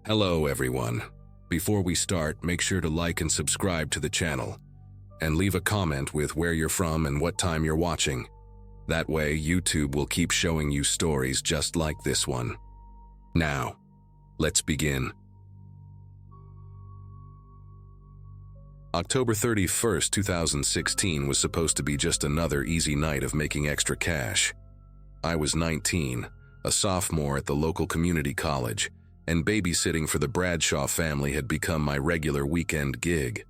Hello everyone. Before we start, make sure to like and subscribe to the channel, and leave a comment with where you're from and what time you're watching. That way, YouTube will keep showing you stories just like this one. Now, let's begin. October 31st, 2016 was supposed to be just another easy night of making extra cash. I was 19, a sophomore at the local community college, and babysitting for the Bradshaw family had become my regular weekend gig.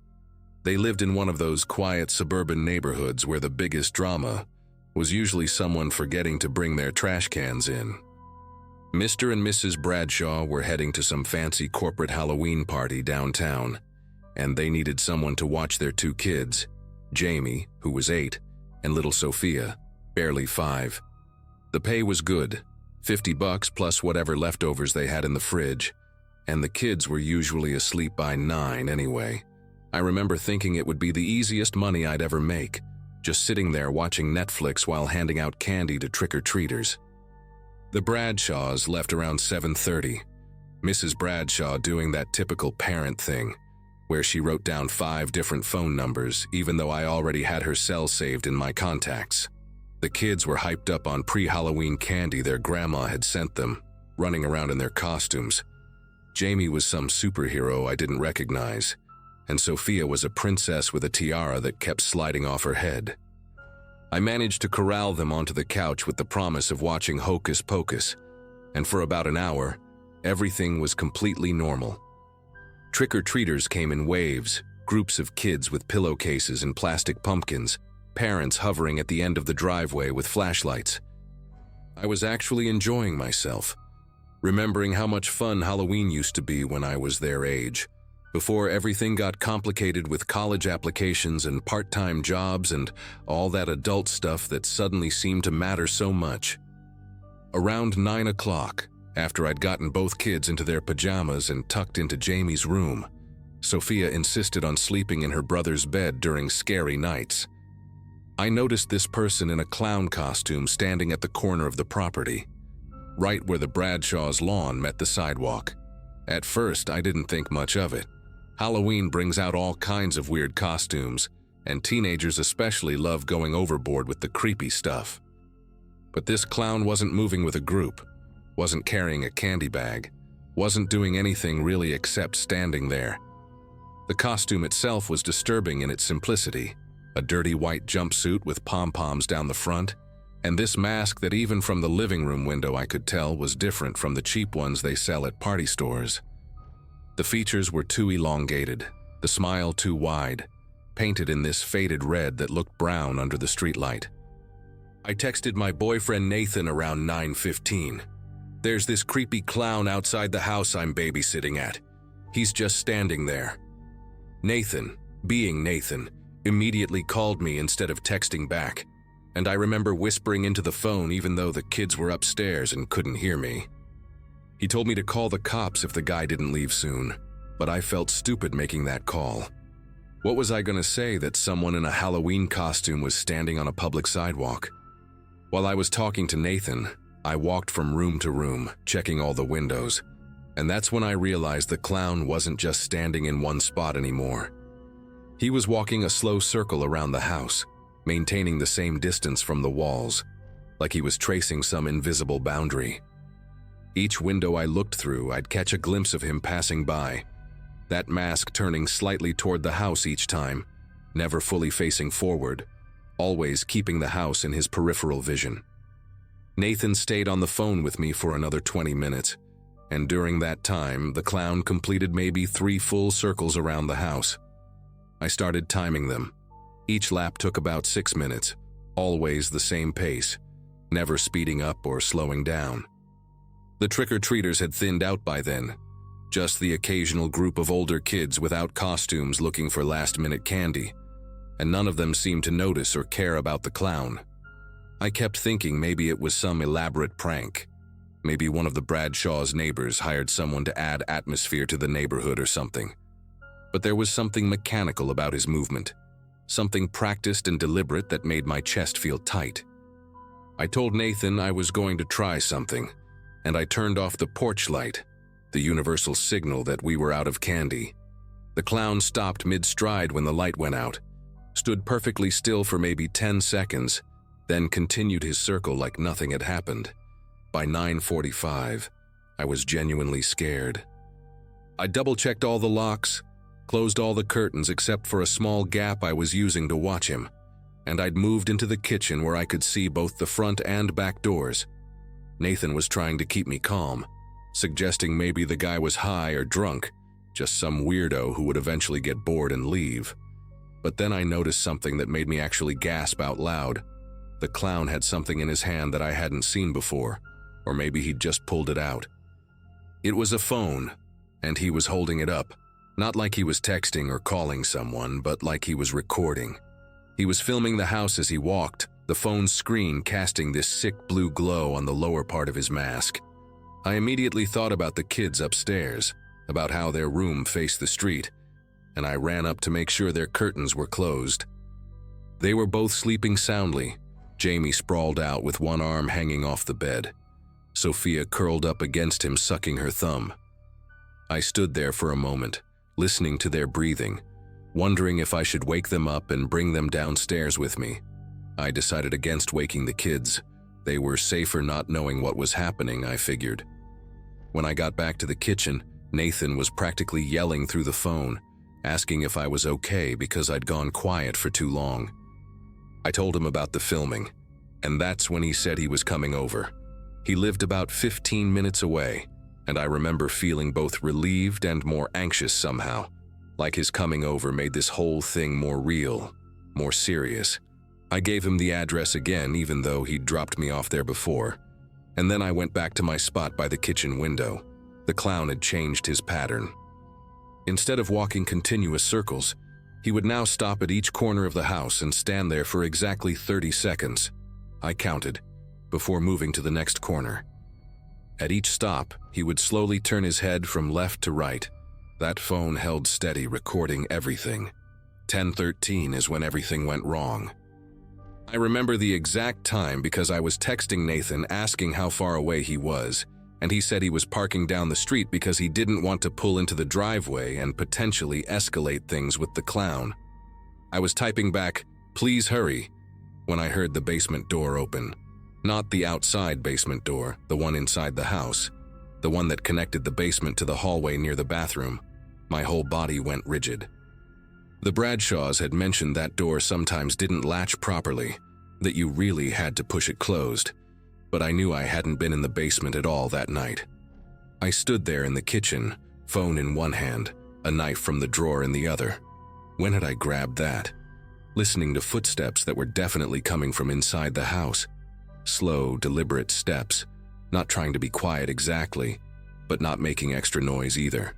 They lived in one of those quiet suburban neighborhoods where the biggest drama was usually someone forgetting to bring their trash cans in. Mr. and Mrs. Bradshaw were heading to some fancy corporate Halloween party downtown, and they needed someone to watch their two kids, Jamie, who was 8, and little Sophia, barely 5. The pay was good, $50 plus whatever leftovers they had in the fridge, and the kids were usually asleep by 9 anyway. I remember thinking it would be the easiest money I'd ever make, just sitting there watching Netflix while handing out candy to trick-or-treaters. The Bradshaws left around 7:30, Mrs. Bradshaw doing that typical parent thing, where she wrote down 5 different phone numbers, even though I already had her cell saved in my contacts. The kids were hyped up on pre-Halloween candy their grandma had sent them, running around in their costumes. Jamie was some superhero I didn't recognize, and Sophia was a princess with a tiara that kept sliding off her head. I managed to corral them onto the couch with the promise of watching Hocus Pocus, and for about an hour, everything was completely normal. Trick-or-treaters came in waves, groups of kids with pillowcases and plastic pumpkins, parents hovering at the end of the driveway with flashlights. I was actually enjoying myself, remembering how much fun Halloween used to be when I was their age, before everything got complicated with college applications and part-time jobs and all that adult stuff that suddenly seemed to matter so much. Around 9 o'clock, after I'd gotten both kids into their pajamas and tucked into Jamie's room, Sophia insisted on sleeping in her brother's bed during scary nights. I noticed this person in a clown costume standing at the corner of the property, right where the Bradshaw's lawn met the sidewalk. At first, I didn't think much of it. Halloween brings out all kinds of weird costumes, and teenagers especially love going overboard with the creepy stuff. But this clown wasn't moving with a group, wasn't carrying a candy bag, wasn't doing anything really except standing there. The costume itself was disturbing in its simplicity, a dirty white jumpsuit with pom-poms down the front, and this mask that even from the living room window I could tell was different from the cheap ones they sell at party stores. The features were too elongated, the smile too wide, painted in this faded red that looked brown under the streetlight. I texted my boyfriend Nathan around 9:15. "There's this creepy clown outside the house I'm babysitting at. He's just standing there." Nathan, being Nathan, immediately called me instead of texting back, and I remember whispering into the phone even though the kids were upstairs and couldn't hear me. He told me to call the cops if the guy didn't leave soon, but I felt stupid making that call. What was I going to say that someone in a Halloween costume was standing on a public sidewalk? While I was talking to Nathan, I walked from room to room, checking all the windows, and that's when I realized the clown wasn't just standing in one spot anymore. He was walking a slow circle around the house, maintaining the same distance from the walls, like he was tracing some invisible boundary. Each window I looked through, I'd catch a glimpse of him passing by, that mask turning slightly toward the house each time, never fully facing forward, always keeping the house in his peripheral vision. Nathan stayed on the phone with me for another 20 minutes, and during that time, the clown completed maybe 3 full circles around the house. I started timing them. Each lap took about 6 minutes, always the same pace, never speeding up or slowing down. The trick-or-treaters had thinned out by then, just the occasional group of older kids without costumes looking for last-minute candy, and none of them seemed to notice or care about the clown. I kept thinking maybe it was some elaborate prank. Maybe one of the Bradshaw's neighbors hired someone to add atmosphere to the neighborhood or something. But there was something mechanical about his movement, something practiced and deliberate that made my chest feel tight. I told Nathan I was going to try something, and I turned off the porch light, the universal signal that we were out of candy. The clown stopped mid-stride when the light went out, stood perfectly still for maybe 10 seconds, then continued his circle like nothing had happened. By 9:45, I was genuinely scared. I double-checked all the locks, closed all the curtains except for a small gap I was using to watch him, and I'd moved into the kitchen where I could see both the front and back doors. Nathan was trying to keep me calm, suggesting maybe the guy was high or drunk, just some weirdo who would eventually get bored and leave. But then I noticed something that made me actually gasp out loud. The clown had something in his hand that I hadn't seen before, or maybe he'd just pulled it out. It was a phone, and he was holding it up, not like he was texting or calling someone, but like he was recording. He was filming the house as he walked, the phone's screen casting this sick blue glow on the lower part of his mask. I immediately thought about the kids upstairs, about how their room faced the street, and I ran up to make sure their curtains were closed. They were both sleeping soundly, Jamie sprawled out with one arm hanging off the bed, Sophia curled up against him sucking her thumb. I stood there for a moment, listening to their breathing, wondering if I should wake them up and bring them downstairs with me. I decided against waking the kids. They were safer not knowing what was happening, I figured. When I got back to the kitchen, Nathan was practically yelling through the phone, asking if I was okay because I'd gone quiet for too long. I told him about the filming, and that's when he said he was coming over. He lived about 15 minutes away, and I remember feeling both relieved and more anxious somehow, like his coming over made this whole thing more real, more serious. I gave him the address again, even though he'd dropped me off there before, and then I went back to my spot by the kitchen window. The clown had changed his pattern. Instead of walking continuous circles, he would now stop at each corner of the house and stand there for exactly 30 seconds. I counted, before moving to the next corner. At each stop, he would slowly turn his head from left to right. That phone held steady, recording everything. 10:13 is when everything went wrong. I remember the exact time because I was texting Nathan asking how far away he was, and he said he was parking down the street because he didn't want to pull into the driveway and potentially escalate things with the clown. I was typing back, "Please hurry," when I heard the basement door open. Not the outside basement door, the one inside the house, the one that connected the basement to the hallway near the bathroom. My whole body went rigid. The Bradshaws had mentioned that door sometimes didn't latch properly, that you really had to push it closed, but I knew I hadn't been in the basement at all that night. I stood there in the kitchen, phone in one hand, a knife from the drawer in the other. When had I grabbed that? Listening to footsteps that were definitely coming from inside the house. Slow, deliberate steps, not trying to be quiet exactly, but not making extra noise either.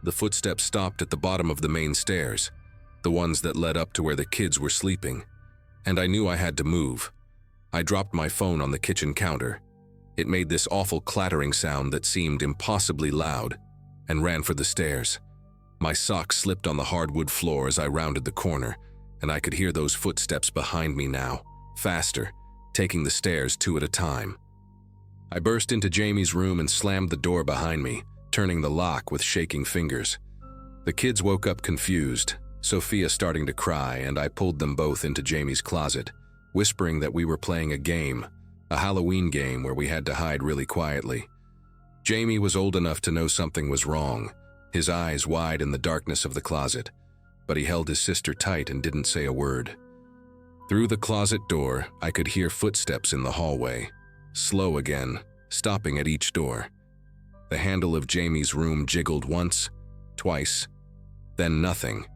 The footsteps stopped at the bottom of the main stairs, the ones that led up to where the kids were sleeping, and I knew I had to move. I dropped my phone on the kitchen counter. It made this awful clattering sound that seemed impossibly loud, and ran for the stairs. My socks slipped on the hardwood floor as I rounded the corner, and I could hear those footsteps behind me now, faster, taking the stairs two at a time. I burst into Jamie's room and slammed the door behind me, turning the lock with shaking fingers. The kids woke up confused, Sophia starting to cry, and I pulled them both into Jamie's closet, whispering that we were playing a game, a Halloween game where we had to hide really quietly. Jamie was old enough to know something was wrong, his eyes wide in the darkness of the closet, but he held his sister tight and didn't say a word. Through the closet door, I could hear footsteps in the hallway, slow again, stopping at each door. The handle of Jamie's room jiggled once, twice, then nothing.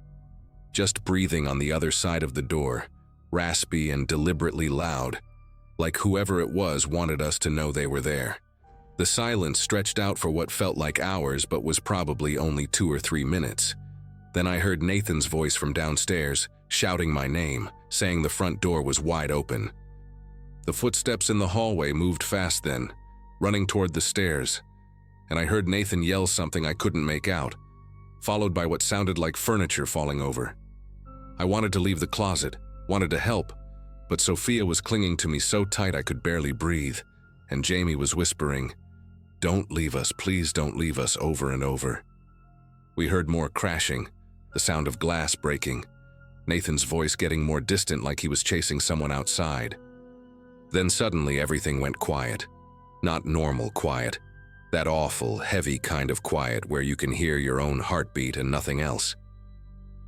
Just breathing on the other side of the door, raspy and deliberately loud, like whoever it was wanted us to know they were there. The silence stretched out for what felt like hours but was probably only 2 or 3 minutes. Then I heard Nathan's voice from downstairs, shouting my name, saying the front door was wide open. The footsteps in the hallway moved fast then, running toward the stairs, and I heard Nathan yell something I couldn't make out, followed by what sounded like furniture falling over. I wanted to leave the closet, wanted to help, but Sophia was clinging to me so tight I could barely breathe, and Jamie was whispering, "Don't leave us, please don't leave us," over and over. We heard more crashing, the sound of glass breaking, Nathan's voice getting more distant like he was chasing someone outside. Then suddenly everything went quiet. Not normal quiet. That awful, heavy kind of quiet where you can hear your own heartbeat and nothing else.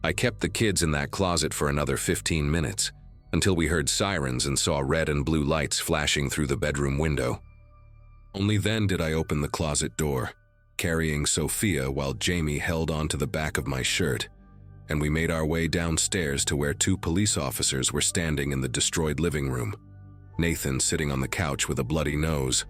I kept the kids in that closet for another 15 minutes, until we heard sirens and saw red and blue lights flashing through the bedroom window. Only then did I open the closet door, carrying Sophia while Jamie held onto the back of my shirt, and we made our way downstairs to where 2 police officers were standing in the destroyed living room. Nathan sitting on the couch with a bloody nose,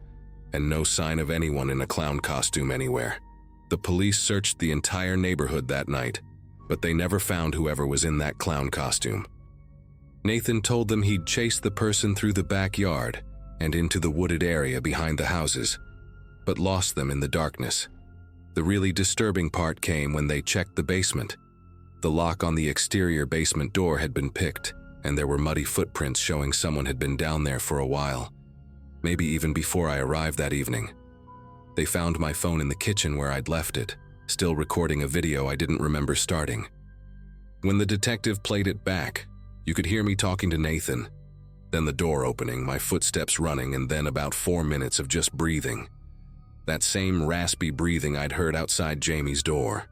and no sign of anyone in a clown costume anywhere. The police searched the entire neighborhood that night, but they never found whoever was in that clown costume. Nathan told them he'd chased the person through the backyard and into the wooded area behind the houses, but lost them in the darkness. The really disturbing part came when they checked the basement. The lock on the exterior basement door had been picked, and there were muddy footprints showing someone had been down there for a while, maybe even before I arrived that evening. They found my phone in the kitchen where I'd left it, still recording a video I didn't remember starting. When the detective played it back, you could hear me talking to Nathan, then the door opening, my footsteps running, and then about 4 minutes of just breathing. That same raspy breathing I'd heard outside Jamie's door.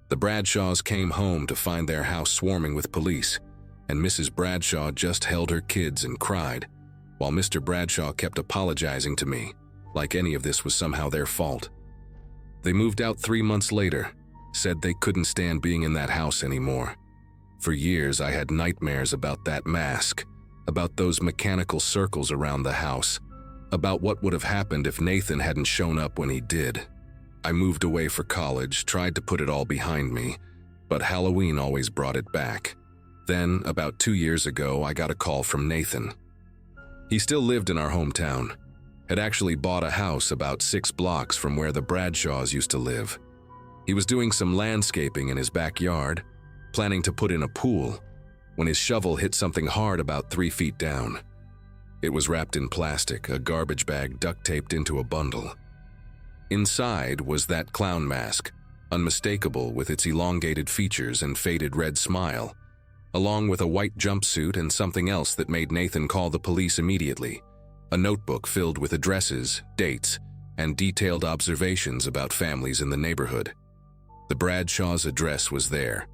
The Bradshaws came home to find their house swarming with police, and Mrs. Bradshaw just held her kids and cried, while Mr. Bradshaw kept apologizing to me, like any of this was somehow their fault. They moved out 3 months later, said they couldn't stand being in that house anymore. For years I had nightmares about that mask, about those mechanical circles around the house, about what would have happened if Nathan hadn't shown up when he did. I moved away for college, tried to put it all behind me, but Halloween always brought it back. Then, about 2 years ago, I got a call from Nathan. He still lived in our hometown, had actually bought a house about 6 blocks from where the Bradshaws used to live. He was doing some landscaping in his backyard, planning to put in a pool, when his shovel hit something hard about 3 feet down. It was wrapped in plastic, a garbage bag duct-taped into a bundle. Inside was that clown mask, unmistakable with its elongated features and faded red smile, along with a white jumpsuit and something else that made Nathan call the police immediately, a notebook filled with addresses, dates, and detailed observations about families in the neighborhood. The Bradshaws' address was there,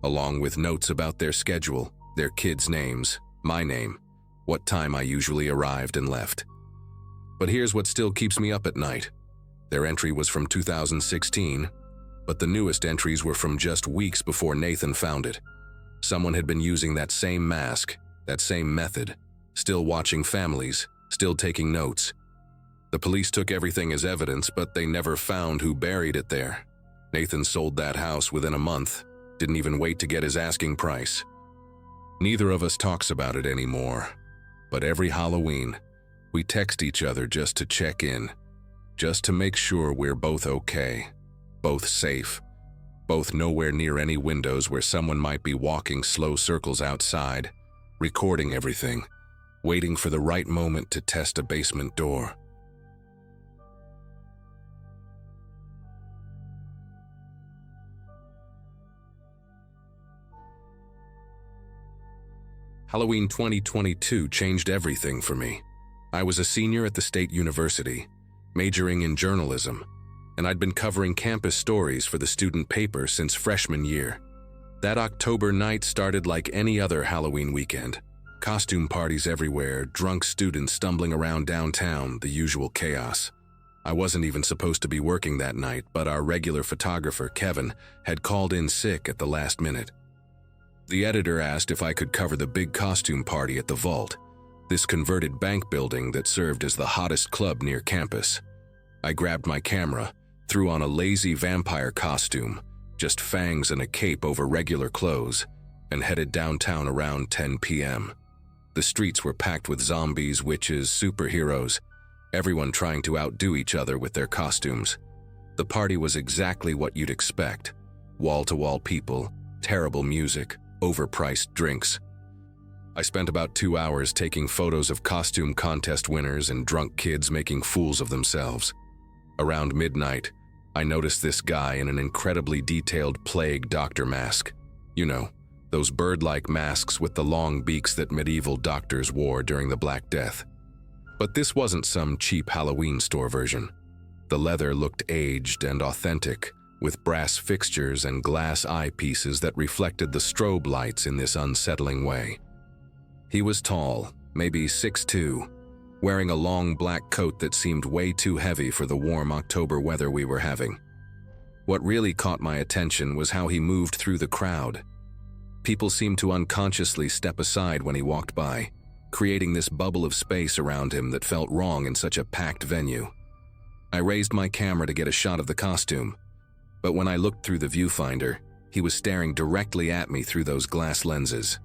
along with notes about their schedule, their kids' names, my name, what time I usually arrived and left. But here's what still keeps me up at night. Their entry was from 2016, but the newest entries were from just weeks before Nathan found it. Someone had been using that same mask, that same method, still watching families, still taking notes. The police took everything as evidence, but they never found who buried it there. Nathan sold that house within a month, didn't even wait to get his asking price. Neither of us talks about it anymore, but every Halloween, we text each other just to check in, just to make sure we're both okay, both safe, both nowhere near any windows where someone might be walking slow circles outside, recording everything, waiting for the right moment to test a basement door. Halloween 2022 changed everything for me. I was a senior at the State University, majoring in journalism, and I'd been covering campus stories for the student paper since freshman year. That October night started like any other Halloween weekend. Costume parties everywhere, drunk students stumbling around downtown, the usual chaos. I wasn't even supposed to be working that night, but our regular photographer, Kevin, had called in sick at the last minute. The editor asked if I could cover the big costume party at the Vault, this converted bank building that served as the hottest club near campus. I grabbed my camera, threw on a lazy vampire costume, just fangs and a cape over regular clothes, and headed downtown around 10 p.m. The streets were packed with zombies, witches, superheroes, everyone trying to outdo each other with their costumes. The party was exactly what you'd expect. Wall-to-wall people, terrible music, overpriced drinks. I spent about 2 hours taking photos of costume contest winners and drunk kids making fools of themselves. Around midnight, I noticed this guy in an incredibly detailed plague doctor mask. You know, those bird-like masks with the long beaks that medieval doctors wore during the Black Death. But this wasn't some cheap Halloween store version. The leather looked aged and authentic, with brass fixtures and glass eyepieces that reflected the strobe lights in this unsettling way. He was tall, maybe 6'2", wearing a long black coat that seemed way too heavy for the warm October weather we were having. What really caught my attention was how he moved through the crowd. People seemed to unconsciously step aside when he walked by, creating this bubble of space around him that felt wrong in such a packed venue. I raised my camera to get a shot of the costume, but when I looked through the viewfinder, he was staring directly at me through those glass lenses.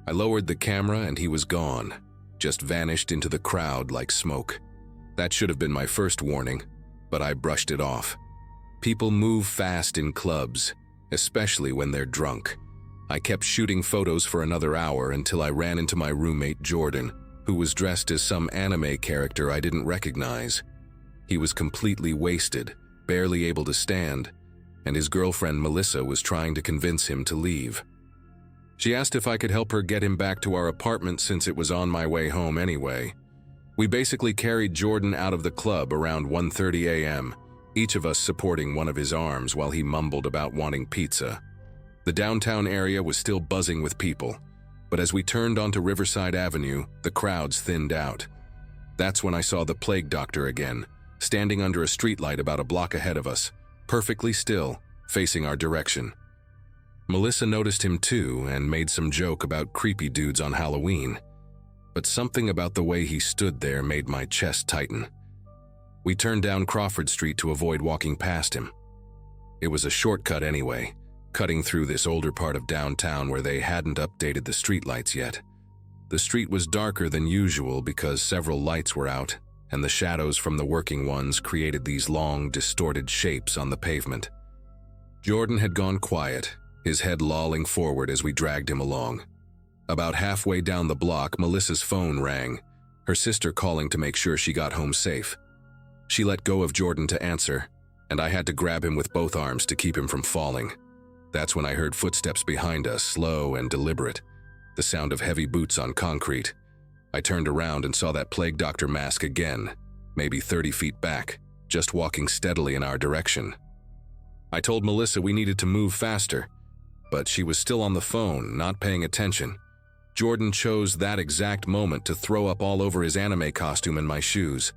I lowered the camera and he was gone, just vanished into the crowd like smoke. That should have been my first warning, but I brushed it off. People move fast in clubs, especially when they're drunk. I kept shooting photos for another hour until I ran into my roommate Jordan, who was dressed as some anime character I didn't recognize. He was completely wasted, barely able to stand, and his girlfriend Melissa was trying to convince him to leave. She asked if I could help her get him back to our apartment since it was on my way home anyway. We basically carried Jordan out of the club around 1:30 a.m., each of us supporting one of his arms while he mumbled about wanting pizza. The downtown area was still buzzing with people, but as we turned onto Riverside Avenue, the crowds thinned out. That's when I saw the plague doctor again, standing under a streetlight about a block ahead of us, perfectly still, facing our direction. Melissa noticed him too and made some joke about creepy dudes on Halloween, but something about the way he stood there made my chest tighten. We turned down Crawford Street to avoid walking past him. It was a shortcut anyway, cutting through this older part of downtown where they hadn't updated the streetlights yet. The street was darker than usual because several lights were out, and the shadows from the working ones created these long, distorted shapes on the pavement. Jordan had gone quiet, his head lolling forward as we dragged him along. About halfway down the block, Melissa's phone rang, her sister calling to make sure she got home safe. She let go of Jordan to answer, and I had to grab him with both arms to keep him from falling. That's when I heard footsteps behind us, slow and deliberate, the sound of heavy boots on concrete. I turned around and saw that plague doctor mask again, maybe 30 feet back, just walking steadily in our direction. I told Melissa we needed to move faster, but she was still on the phone, not paying attention. Jordan chose that exact moment to throw up all over his anime costume and my shoes,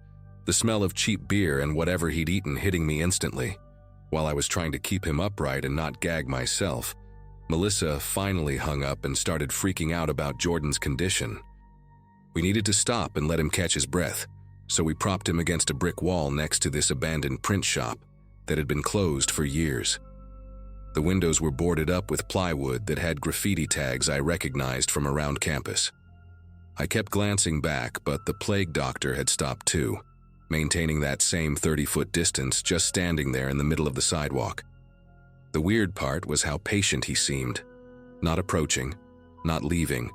the smell of cheap beer and whatever he'd eaten hitting me instantly. While I was trying to keep him upright and not gag myself, Melissa finally hung up and started freaking out about Jordan's condition. We needed to stop and let him catch his breath, so we propped him against a brick wall next to this abandoned print shop that had been closed for years. The windows were boarded up with plywood that had graffiti tags I recognized from around campus. I kept glancing back, but the plague doctor had stopped too, maintaining that same 30-foot distance, just standing there in the middle of the sidewalk. The weird part was how patient he seemed, not approaching, not leaving,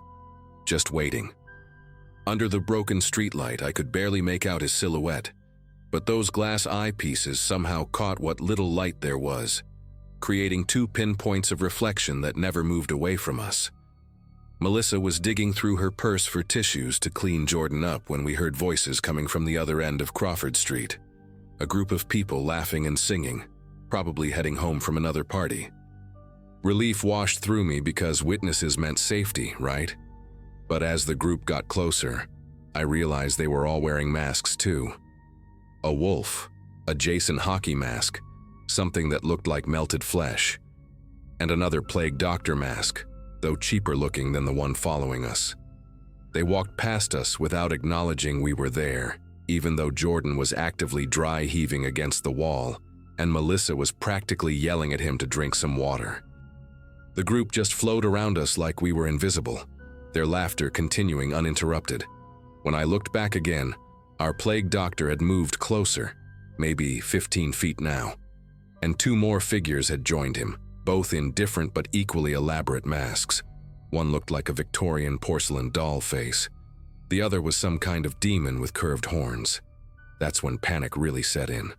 just waiting. Under the broken streetlight, I could barely make out his silhouette, but those glass eyepieces somehow caught what little light there was, creating 2 pinpoints of reflection that never moved away from us. Melissa was digging through her purse for tissues to clean Jordan up when we heard voices coming from the other end of Crawford Street. A group of people laughing and singing, probably heading home from another party. Relief washed through me because witnesses meant safety, right? But as the group got closer, I realized they were all wearing masks too. A wolf, a Jason hockey mask, something that looked like melted flesh, and another plague doctor mask, though cheaper looking than the one following us. They walked past us without acknowledging we were there, even though Jordan was actively dry heaving against the wall, and Melissa was practically yelling at him to drink some water. The group just flowed around us like we were invisible, their laughter continuing uninterrupted. When I looked back again, our plague doctor had moved closer, maybe 15 feet now, and 2 more figures had joined him, both in different but equally elaborate masks. One looked like a Victorian porcelain doll face. The other was some kind of demon with curved horns. That's when panic really set in.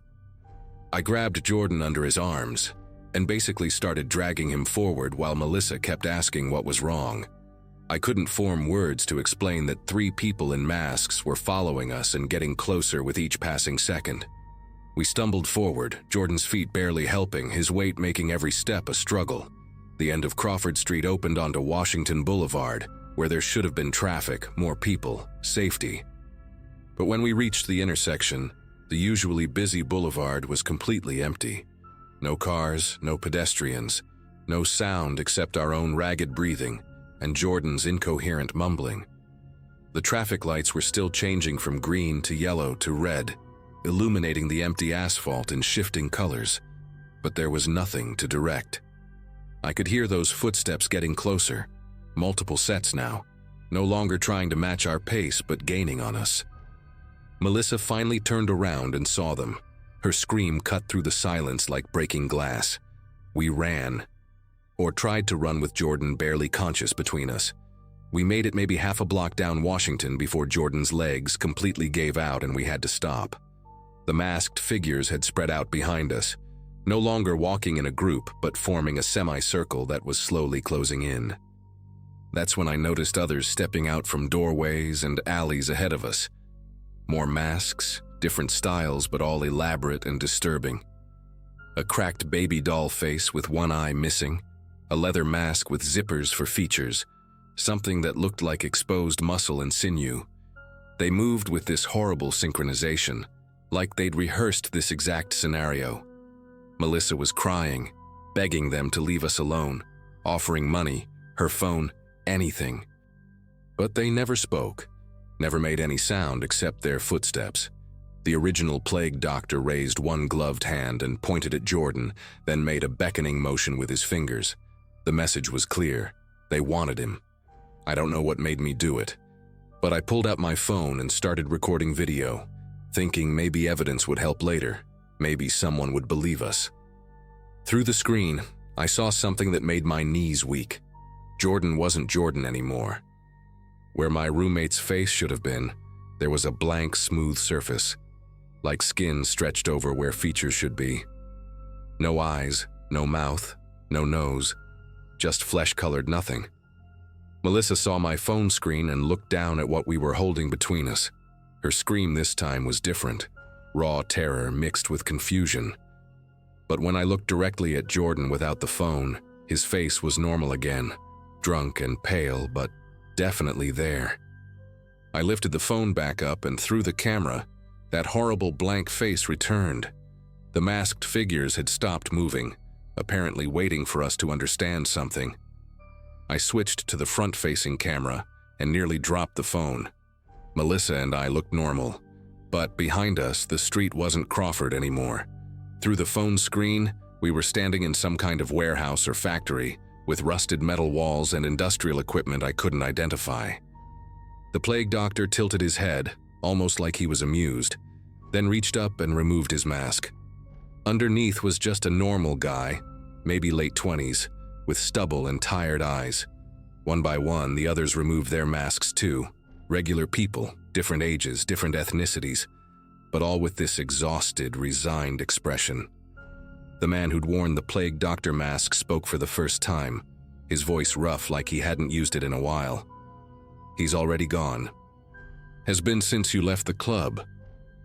I grabbed Jordan under his arms and basically started dragging him forward while Melissa kept asking what was wrong. I couldn't form words to explain that 3 people in masks were following us and getting closer with each passing second. We stumbled forward, Jordan's feet barely helping, his weight making every step a struggle. The end of Crawford Street opened onto Washington Boulevard, where there should have been traffic, more people, safety. But when we reached the intersection, the usually busy boulevard was completely empty. No cars, no pedestrians, no sound except our own ragged breathing and Jordan's incoherent mumbling. The traffic lights were still changing from green to yellow to red, illuminating the empty asphalt in shifting colors, but there was nothing to direct. I could hear those footsteps getting closer, multiple sets now, no longer trying to match our pace but gaining on us. Melissa finally turned around and saw them. Her scream cut through the silence like breaking glass. We ran, or tried to run with Jordan barely conscious between us. We made it maybe half a block down Washington before Jordan's legs completely gave out and we had to stop. The masked figures had spread out behind us, no longer walking in a group but forming a semicircle that was slowly closing in. That's when I noticed others stepping out from doorways and alleys ahead of us. More masks, different styles but all elaborate and disturbing. A cracked baby doll face with one eye missing, a leather mask with zippers for features, something that looked like exposed muscle and sinew. They moved with this horrible synchronization, like they'd rehearsed this exact scenario. Melissa was crying, begging them to leave us alone, offering money, her phone, anything. But they never spoke, never made any sound except their footsteps. The original plague doctor raised one gloved hand and pointed at Jordan, then made a beckoning motion with his fingers. The message was clear. They wanted him. I don't know what made me do it, but I pulled out my phone and started recording video, thinking maybe evidence would help later, maybe someone would believe us. Through the screen, I saw something that made my knees weak. Jordan wasn't Jordan anymore. Where my roommate's face should have been, there was a blank, smooth surface, like skin stretched over where features should be. No eyes, no mouth, no nose, just flesh-colored nothing. Melissa saw my phone screen and looked down at what we were holding between us. Her scream this time was different, raw terror mixed with confusion. But when I looked directly at Jordan without the phone, his face was normal again, drunk and pale, but definitely there. I lifted the phone back up and through the camera, that horrible blank face returned. The masked figures had stopped moving, apparently waiting for us to understand something. I switched to the front-facing camera and nearly dropped the phone. Melissa and I looked normal, but behind us, the street wasn't Crawford anymore. Through the phone screen, we were standing in some kind of warehouse or factory with rusted metal walls and industrial equipment I couldn't identify. The plague doctor tilted his head, almost like he was amused, then reached up and removed his mask. Underneath was just a normal guy, maybe late 20s, with stubble and tired eyes. One by one, the others removed their masks too. Regular people, different ages, different ethnicities, but all with this exhausted, resigned expression. The man who'd worn the plague doctor mask spoke for the first time, his voice rough like he hadn't used it in a while. He's already gone. Has been since you left the club.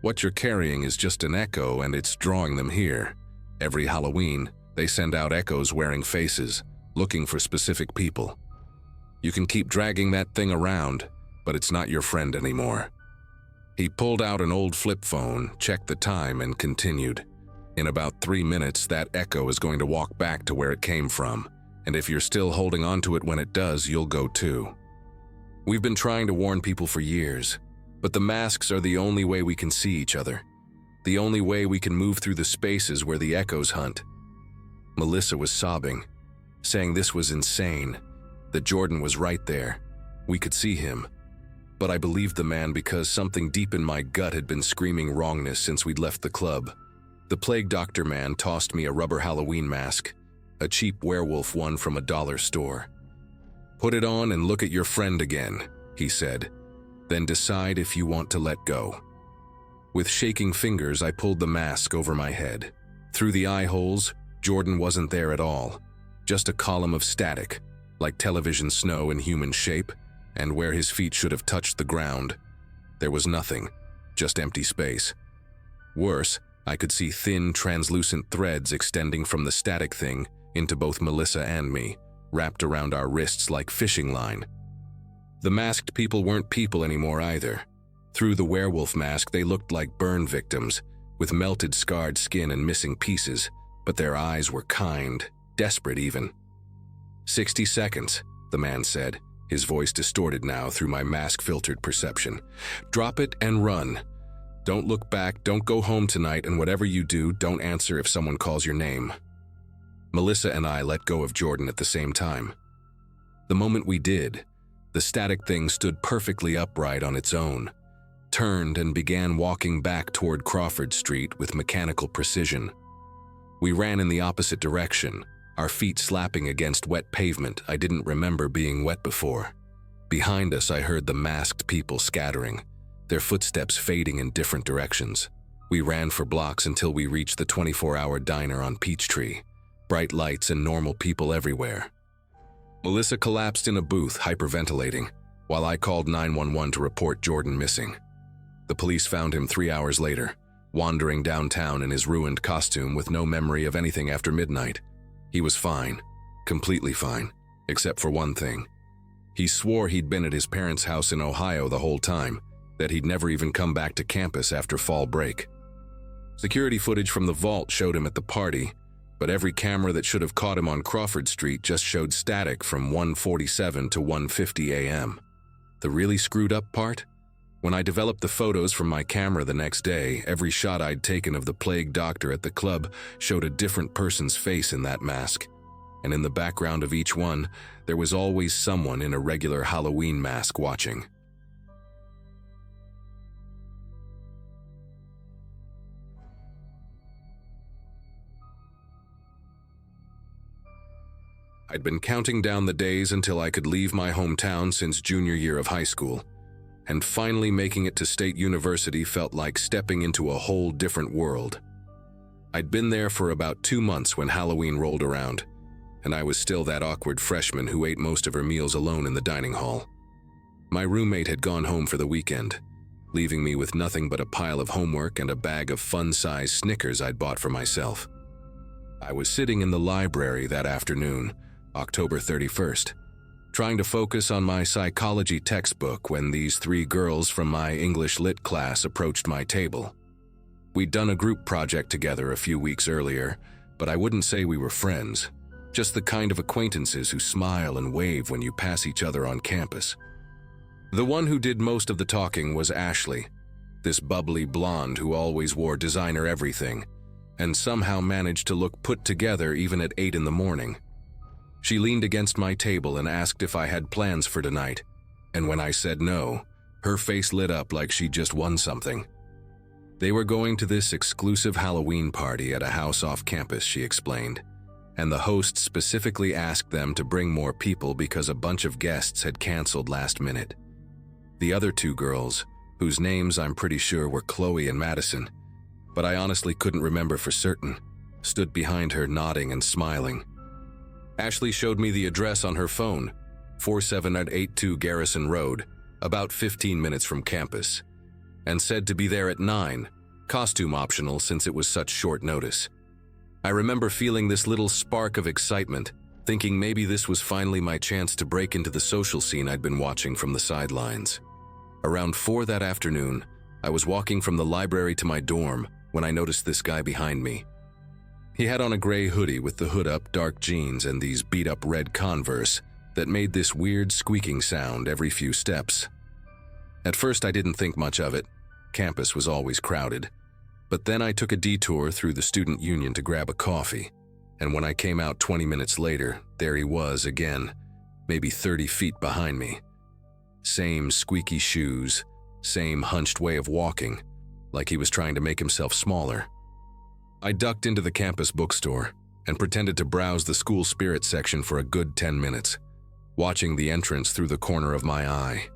What you're carrying is just an echo and it's drawing them here. Every Halloween, they send out echoes wearing faces, looking for specific people. You can keep dragging that thing around, but it's not your friend anymore. He pulled out an old flip phone, checked the time, and continued. In about 3 minutes, that echo is going to walk back to where it came from, and if you're still holding on to it when it does, you'll go too. We've been trying to warn people for years, but the masks are the only way we can see each other, the only way we can move through the spaces where the echoes hunt. Melissa was sobbing, saying this was insane, that Jordan was right there. We could see him. But I believed the man because something deep in my gut had been screaming wrongness since we'd left the club. The plague doctor man tossed me a rubber Halloween mask, a cheap werewolf one from a dollar store. Put it on and look at your friend again, he said. Then decide if you want to let go. With shaking fingers, I pulled the mask over my head. Through the eye holes, Jordan wasn't there at all. Just a column of static, like television snow in human shape, and where his feet should have touched the ground, there was nothing, just empty space. Worse, I could see thin, translucent threads extending from the static thing into both Melissa and me, wrapped around our wrists like fishing line. The masked people weren't people anymore either. Through the werewolf mask, they looked like burn victims, with melted, scarred skin and missing pieces, but their eyes were kind, desperate even. 60 seconds, the man said, his voice distorted now through my mask-filtered perception. Drop it and run. Don't look back, don't go home tonight, and whatever you do, don't answer if someone calls your name. Melissa and I let go of Jordan at the same time. The moment we did, the static thing stood perfectly upright on its own, turned and began walking back toward Crawford Street with mechanical precision. We ran in the opposite direction, our feet slapping against wet pavement I didn't remember being wet before. Behind us, I heard the masked people scattering, their footsteps fading in different directions. We ran for blocks until we reached the 24-hour diner on Peachtree. Bright lights and normal people everywhere. Melissa collapsed in a booth, hyperventilating, while I called 911 to report Jordan missing. The police found him 3 hours later, wandering downtown in his ruined costume with no memory of anything after midnight. He was fine, completely fine, except for one thing. He swore he'd been at his parents' house in Ohio the whole time, that he'd never even come back to campus after fall break. Security footage from the vault showed him at the party, but every camera that should have caught him on Crawford Street just showed static from 1:47 to 1:50 a.m. The really screwed up part? When I developed the photos from my camera the next day, every shot I'd taken of the plague doctor at the club showed a different person's face in that mask. And in the background of each one, there was always someone in a regular Halloween mask watching. I'd been counting down the days until I could leave my hometown since junior year of high school, and finally making it to State University felt like stepping into a whole different world. I'd been there for about 2 months when Halloween rolled around, and I was still that awkward freshman who ate most of her meals alone in the dining hall. My roommate had gone home for the weekend, leaving me with nothing but a pile of homework and a bag of fun-sized Snickers I'd bought for myself. I was sitting in the library that afternoon, October 31st, trying to focus on my psychology textbook when these 3 girls from my English Lit class approached my table. We'd done a group project together a few weeks earlier, but I wouldn't say we were friends, just the kind of acquaintances who smile and wave when you pass each other on campus. The one who did most of the talking was Ashley, this bubbly blonde who always wore designer everything, and somehow managed to look put together even at 8 in the morning. She leaned against my table and asked if I had plans for tonight, and when I said no, her face lit up like she'd just won something. They were going to this exclusive Halloween party at a house off campus, she explained, and the host specifically asked them to bring more people because a bunch of guests had canceled last minute. The other 2 girls, whose names I'm pretty sure were Chloe and Madison, but I honestly couldn't remember for certain, stood behind her nodding and smiling. Ashley showed me the address on her phone, 47882 Garrison Road, about 15 minutes from campus, and said to be there at 9, costume optional since it was such short notice. I remember feeling this little spark of excitement, thinking maybe this was finally my chance to break into the social scene I'd been watching from the sidelines. Around 4 that afternoon, I was walking from the library to my dorm when I noticed this guy behind me. He had on a gray hoodie with the hood up, dark jeans, and these beat-up red Converse that made this weird squeaking sound every few steps. At first I didn't think much of it. Campus was always crowded. But then I took a detour through the student union to grab a coffee, and when I came out 20 minutes later, there he was again, maybe 30 feet behind me. Same squeaky shoes, same hunched way of walking, like he was trying to make himself smaller. I ducked into the campus bookstore and pretended to browse the school spirit section for a good 10 minutes, watching the entrance through the corner of my eye.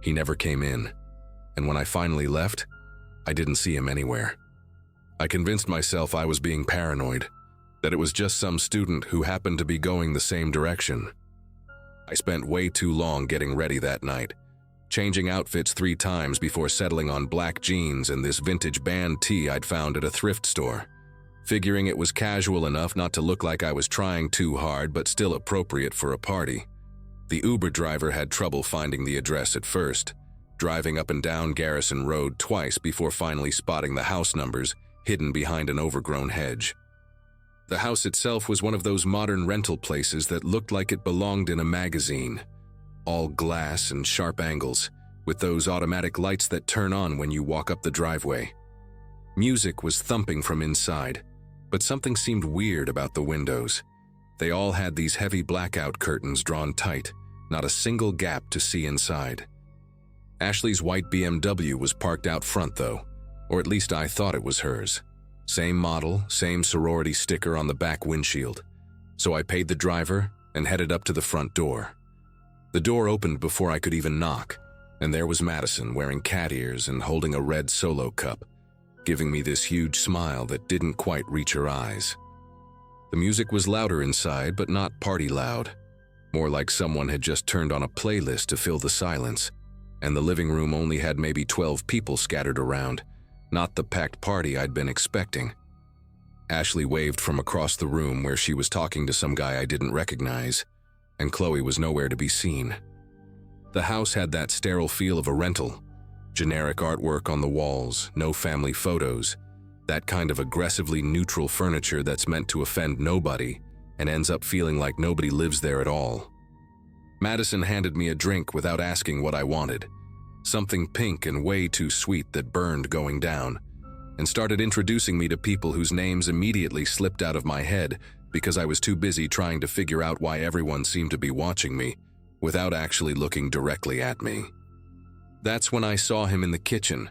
He never came in, and when I finally left, I didn't see him anywhere. I convinced myself I was being paranoid, that it was just some student who happened to be going the same direction. I spent way too long getting ready that night, changing outfits 3 times before settling on black jeans and this vintage band tee I'd found at a thrift store, figuring it was casual enough not to look like I was trying too hard but still appropriate for a party. The Uber driver had trouble finding the address at first, driving up and down Garrison Road twice before finally spotting the house numbers hidden behind an overgrown hedge. The house itself was one of those modern rental places that looked like it belonged in a magazine. All glass and sharp angles, with those automatic lights that turn on when you walk up the driveway. Music was thumping from inside, but something seemed weird about the windows. They all had these heavy blackout curtains drawn tight, not a single gap to see inside. Ashley's white BMW was parked out front though, or at least I thought it was hers. Same model, same sorority sticker on the back windshield. So I paid the driver and headed up to the front door. The door opened before I could even knock, and there was Madison wearing cat ears and holding a red Solo cup, giving me this huge smile that didn't quite reach her eyes. The music was louder inside, but not party loud. More like someone had just turned on a playlist to fill the silence, and the living room only had maybe 12 people scattered around, not the packed party I'd been expecting. Ashley waved from across the room where she was talking to some guy I didn't recognize, and Chloe was nowhere to be seen. The house had that sterile feel of a rental. Generic artwork on the walls, no family photos, that kind of aggressively neutral furniture that's meant to offend nobody and ends up feeling like nobody lives there at all. Madison handed me a drink without asking what I wanted, something pink and way too sweet that burned going down, and started introducing me to people whose names immediately slipped out of my head because I was too busy trying to figure out why everyone seemed to be watching me without actually looking directly at me. That's when I saw him in the kitchen,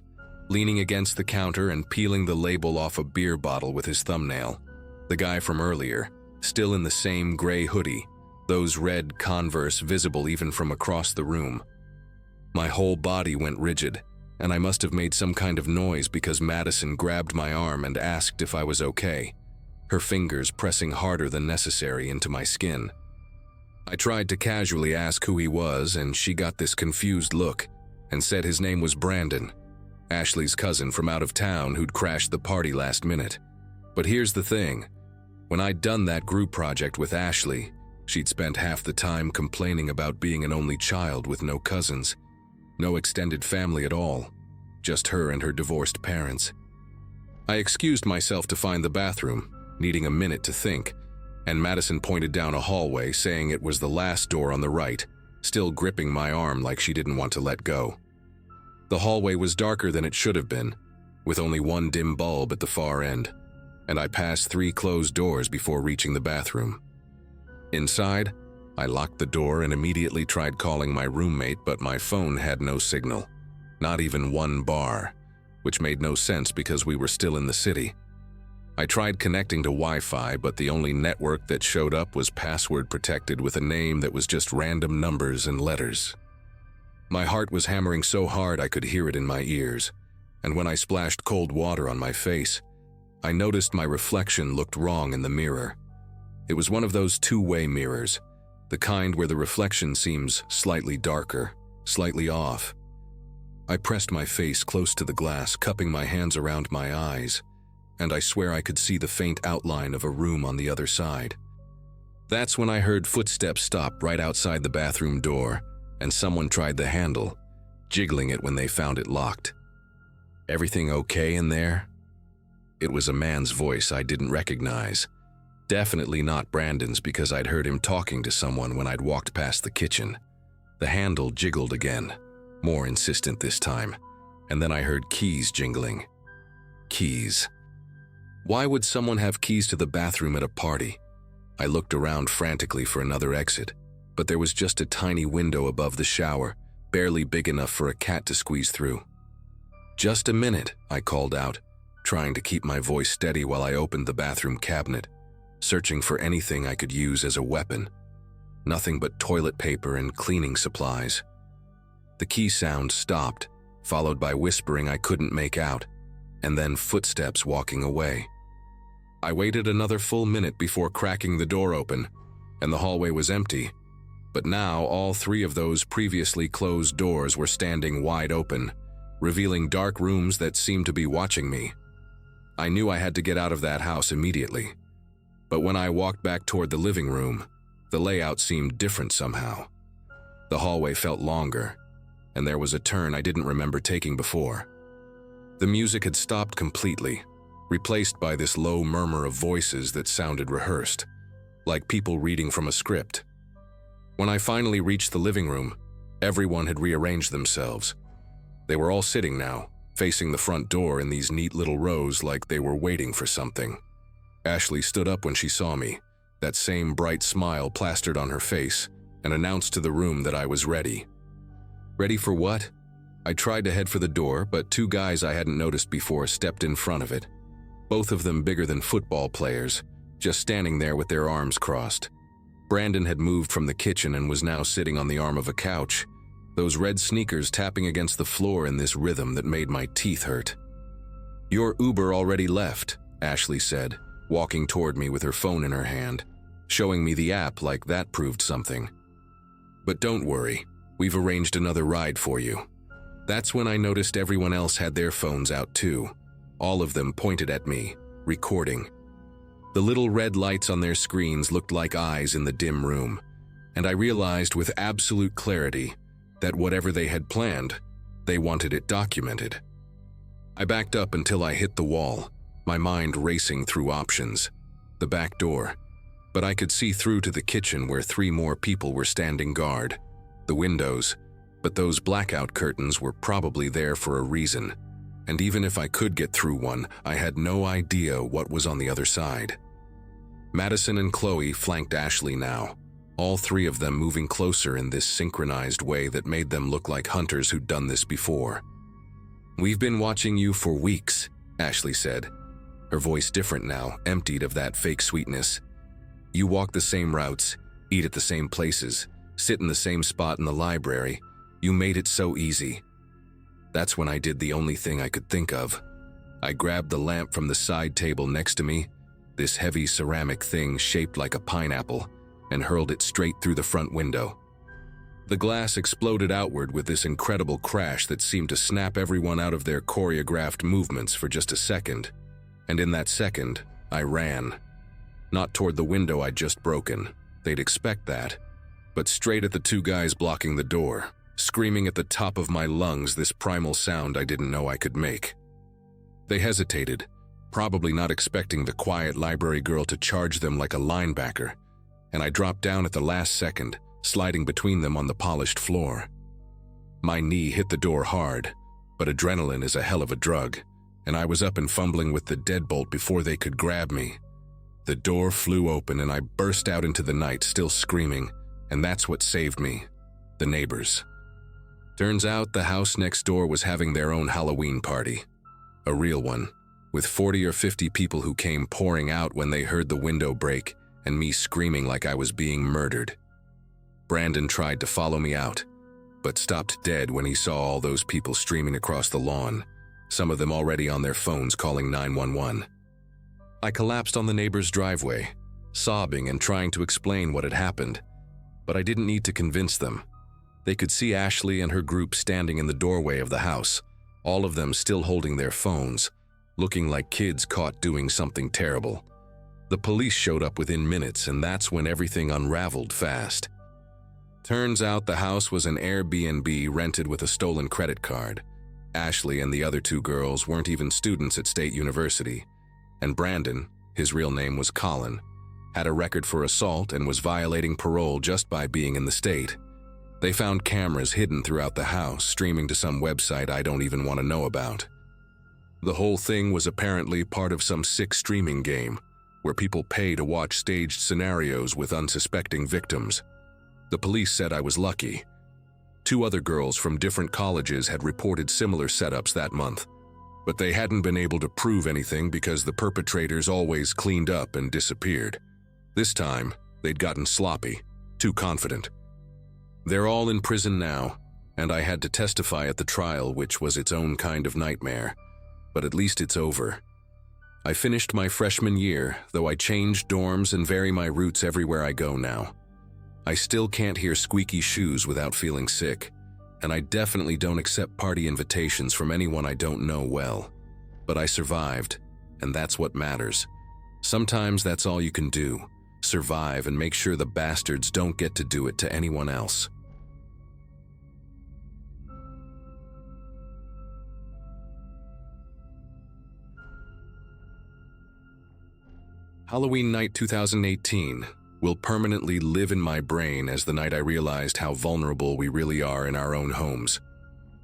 leaning against the counter and peeling the label off a beer bottle with his thumbnail. The guy from earlier, still in the same gray hoodie, those red Converse visible even from across the room. My whole body went rigid, and I must have made some kind of noise because Madison grabbed my arm and asked if I was okay, her fingers pressing harder than necessary into my skin. I tried to casually ask who he was, and she got this confused look and said his name was Brandon, Ashley's cousin from out of town who'd crashed the party last minute. But here's the thing. When I'd done that group project with Ashley, she'd spent half the time complaining about being an only child with no cousins, no extended family at all, just her and her divorced parents. I excused myself to find the bathroom, needing a minute to think, and Madison pointed down a hallway saying it was the last door on the right, still gripping my arm like she didn't want to let go. The hallway was darker than it should have been, with only one dim bulb at the far end, and I passed 3 closed doors before reaching the bathroom. Inside, I locked the door and immediately tried calling my roommate, but my phone had no signal, not even 1 bar, which made no sense because we were still in the city. I tried connecting to Wi-Fi, but the only network that showed up was password protected with a name that was just random numbers and letters. My heart was hammering so hard I could hear it in my ears, and when I splashed cold water on my face, I noticed my reflection looked wrong in the mirror. It was one of those 2-way mirrors, the kind where the reflection seems slightly darker, slightly off. I pressed my face close to the glass, cupping my hands around my eyes, and I swear I could see the faint outline of a room on the other side. That's when I heard footsteps stop right outside the bathroom door, and someone tried the handle, jiggling it when they found it locked. "Everything okay in there?" It was a man's voice I didn't recognize. Definitely not Brandon's because I'd heard him talking to someone when I'd walked past the kitchen. The handle jiggled again, more insistent this time, and then I heard keys jingling. Keys. Why would someone have keys to the bathroom at a party? I looked around frantically for another exit, but there was just a tiny window above the shower, barely big enough for a cat to squeeze through. "Just a minute," I called out, trying to keep my voice steady while I opened the bathroom cabinet, searching for anything I could use as a weapon. Nothing but toilet paper and cleaning supplies. The key sound stopped, followed by whispering I couldn't make out, and then footsteps walking away. I waited another full minute before cracking the door open, and the hallway was empty. But now all three of those previously closed doors were standing wide open, revealing dark rooms that seemed to be watching me. I knew I had to get out of that house immediately. But when I walked back toward the living room, the layout seemed different somehow. The hallway felt longer, and there was a turn I didn't remember taking before. The music had stopped completely, replaced by this low murmur of voices that sounded rehearsed, like people reading from a script. When I finally reached the living room, everyone had rearranged themselves. They were all sitting now, facing the front door in these neat little rows like they were waiting for something. Ashley stood up when she saw me, that same bright smile plastered on her face, and announced to the room that I was ready. Ready for what? I tried to head for the door, but two guys I hadn't noticed before stepped in front of it. Both of them bigger than football players, just standing there with their arms crossed. Brandon had moved from the kitchen and was now sitting on the arm of a couch, those red sneakers tapping against the floor in this rhythm that made my teeth hurt. "Your Uber already left," Ashley said, walking toward me with her phone in her hand, showing me the app like that proved something. "But don't worry, we've arranged another ride for you." That's when I noticed everyone else had their phones out too, all of them pointed at me, recording. The little red lights on their screens looked like eyes in the dim room, and I realized with absolute clarity that whatever they had planned, they wanted it documented. I backed up until I hit the wall, my mind racing through options. The back door, but I could see through to the kitchen where three more people were standing guard. The windows, but those blackout curtains were probably there for a reason. And even if I could get through one, I had no idea what was on the other side. Madison and Chloe flanked Ashley now, all three of them moving closer in this synchronized way that made them look like hunters who'd done this before. "We've been watching you for weeks," Ashley said, her voice different now, emptied of that fake sweetness. "You walk the same routes, eat at the same places, sit in the same spot in the library. You made it so easy." That's when I did the only thing I could think of. I grabbed the lamp from the side table next to me, this heavy ceramic thing shaped like a pineapple, and hurled it straight through the front window. The glass exploded outward with this incredible crash that seemed to snap everyone out of their choreographed movements for just a second. And in that second, I ran. Not toward the window I'd just broken, they'd expect that, but straight at the two guys blocking the door, screaming at the top of my lungs this primal sound I didn't know I could make. They hesitated, probably not expecting the quiet library girl to charge them like a linebacker, and I dropped down at the last second, sliding between them on the polished floor. My knee hit the door hard, but adrenaline is a hell of a drug, and I was up and fumbling with the deadbolt before they could grab me. The door flew open and I burst out into the night still screaming, and that's what saved me, the neighbors. Turns out the house next door was having their own Halloween party. A real one, with 40 or 50 people who came pouring out when they heard the window break and me screaming like I was being murdered. Brandon tried to follow me out, but stopped dead when he saw all those people streaming across the lawn, some of them already on their phones calling 911. I collapsed on the neighbor's driveway, sobbing and trying to explain what had happened, but I didn't need to convince them. They could see Ashley and her group standing in the doorway of the house, all of them still holding their phones, looking like kids caught doing something terrible. The police showed up within minutes, and that's when everything unraveled fast. Turns out the house was an Airbnb rented with a stolen credit card. Ashley and the other two girls weren't even students at State University, and Brandon, his real name was Colin, had a record for assault and was violating parole just by being in the state. They found cameras hidden throughout the house, streaming to some website I don't even want to know about. The whole thing was apparently part of some sick streaming game, where people pay to watch staged scenarios with unsuspecting victims. The police said I was lucky. 2 other girls from different colleges had reported similar setups that month, but they hadn't been able to prove anything because the perpetrators always cleaned up and disappeared. This time, they'd gotten sloppy, too confident. They're all in prison now, and I had to testify at the trial, which was its own kind of nightmare. but at least it's over. I finished my freshman year, though I changed dorms and vary my routes everywhere I go now. I still can't hear squeaky shoes without feeling sick, and I definitely don't accept party invitations from anyone I don't know well. But I survived, and that's what matters. Sometimes that's all you can do, survive and make sure the bastards don't get to do it to anyone else. Halloween night 2018 will permanently live in my brain as the night I realized how vulnerable we really are in our own homes.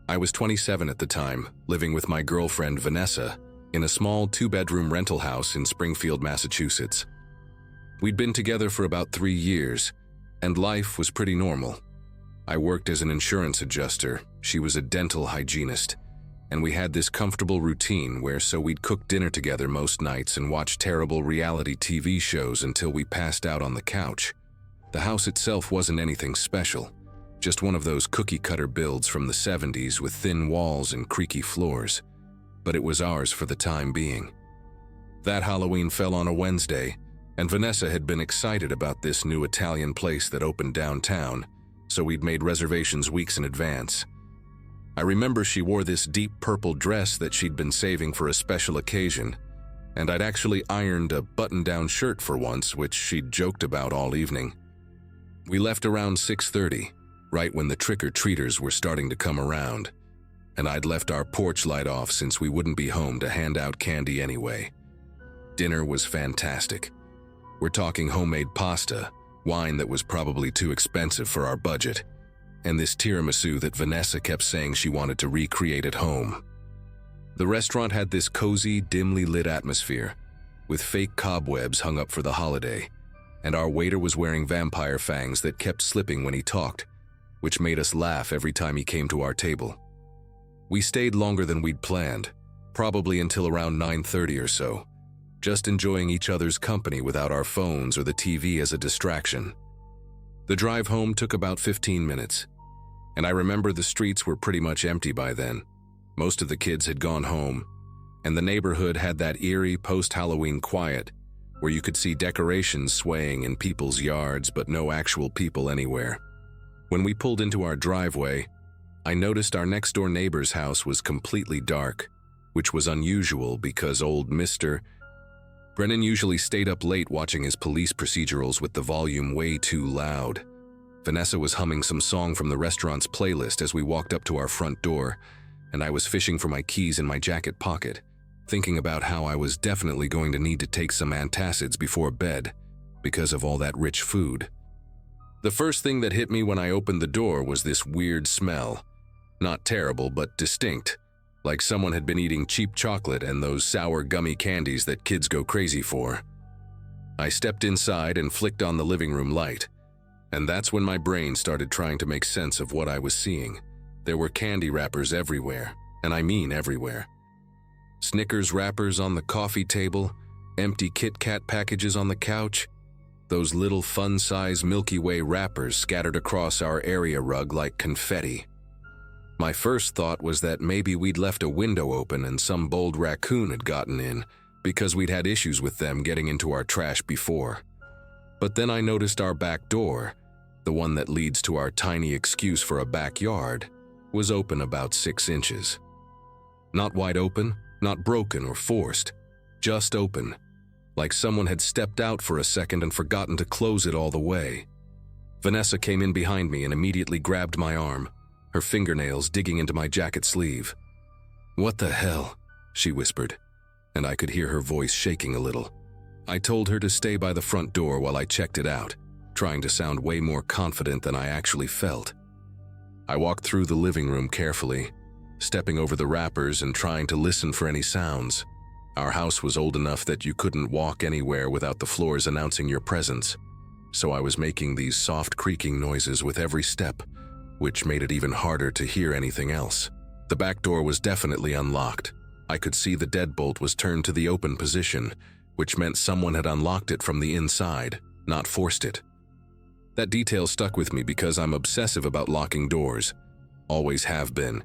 I was 27 at the time, living with my girlfriend Vanessa in a small 2-bedroom rental house in Springfield, Massachusetts. We'd been together for about 3 years, and life was pretty normal. I worked as an insurance adjuster, she was a dental hygienist, and we had this comfortable routine where we'd cook dinner together most nights and watch terrible reality TV shows until we passed out on the couch. The house itself wasn't anything special, just one of those cookie-cutter builds from the 70s with thin walls and creaky floors. But it was ours for the time being. That Halloween fell on a Wednesday, and Vanessa had been excited about this new Italian place that opened downtown, so we'd made reservations weeks in advance. I remember she wore this deep purple dress that she'd been saving for a special occasion, and I'd actually ironed a button-down shirt for once, which she'd joked about all evening. We left around 6:30, right when the trick-or-treaters were starting to come around, and I'd left our porch light off since we wouldn't be home to hand out candy anyway. Dinner was fantastic. We're talking homemade pasta, wine that was probably too expensive for our budget, and this tiramisu that Vanessa kept saying she wanted to recreate at home. The restaurant had this cozy, dimly lit atmosphere, with fake cobwebs hung up for the holiday, and our waiter was wearing vampire fangs that kept slipping when he talked, which made us laugh every time he came to our table. We stayed longer than we'd planned, probably until around 9:30 or so, just enjoying each other's company without our phones or the TV as a distraction. The drive home took about 15 minutes, and I remember the streets were pretty much empty by then. Most of the kids had gone home, and the neighborhood had that eerie post-Halloween quiet where you could see decorations swaying in people's yards but no actual people anywhere. When we pulled into our driveway, I noticed our next-door neighbor's house was completely dark, which was unusual because old Mr. Brennan usually stayed up late watching his police procedurals with the volume way too loud. Vanessa was humming some song from the restaurant's playlist as we walked up to our front door, and I was fishing for my keys in my jacket pocket, thinking about how I was definitely going to need to take some antacids before bed because of all that rich food. The first thing that hit me when I opened the door was this weird smell. Not terrible, but distinct, like someone had been eating cheap chocolate and those sour gummy candies that kids go crazy for. I stepped inside and flicked on the living room light, and that's when my brain started trying to make sense of what I was seeing. There were candy wrappers everywhere, and I mean everywhere. Snickers wrappers on the coffee table, empty Kit Kat packages on the couch, those little fun-size Milky Way wrappers scattered across our area rug like confetti. My first thought was that maybe we'd left a window open and some bold raccoon had gotten in because we'd had issues with them getting into our trash before. But then I noticed our back door, the one that leads to our tiny excuse for a backyard, was open about 6 inches. Not wide open, not broken or forced, just open, like someone had stepped out for a second and forgotten to close it all the way. Vanessa came in behind me and immediately grabbed my arm, her fingernails digging into my jacket sleeve. "What the hell?" she whispered, and I could hear her voice shaking a little. I told her to stay by the front door while I checked it out, trying to sound way more confident than I actually felt. I walked through the living room carefully, stepping over the wrappers and trying to listen for any sounds. Our house was old enough that you couldn't walk anywhere without the floors announcing your presence, so I was making these soft creaking noises with every step, which made it even harder to hear anything else. The back door was definitely unlocked. I could see the deadbolt was turned to the open position, which meant someone had unlocked it from the inside, not forced it. That detail stuck with me because I'm obsessive about locking doors. Always have been.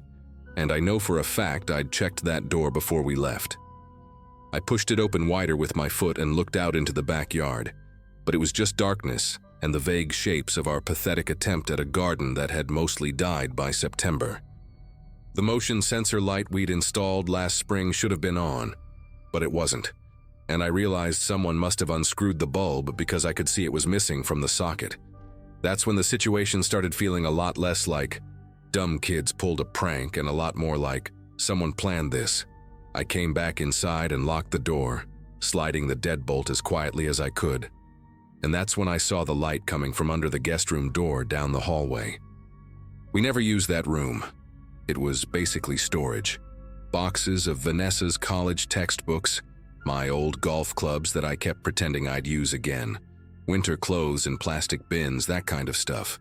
and I know for a fact I'd checked that door before we left. I pushed it open wider with my foot and looked out into the backyard, but it was just darkness and the vague shapes of our pathetic attempt at a garden that had mostly died by September. The motion sensor light we'd installed last spring should have been on, but it wasn't, and I realized someone must have unscrewed the bulb because I could see it was missing from the socket. That's when the situation started feeling a lot less like dumb kids pulled a prank and a lot more like someone planned this. I came back inside and locked the door, sliding the deadbolt as quietly as I could. And that's when I saw the light coming from under the guest room door down the hallway. We never used that room. It was basically storage. Boxes of Vanessa's college textbooks, my old golf clubs that I kept pretending I'd use again, winter clothes in plastic bins, that kind of stuff.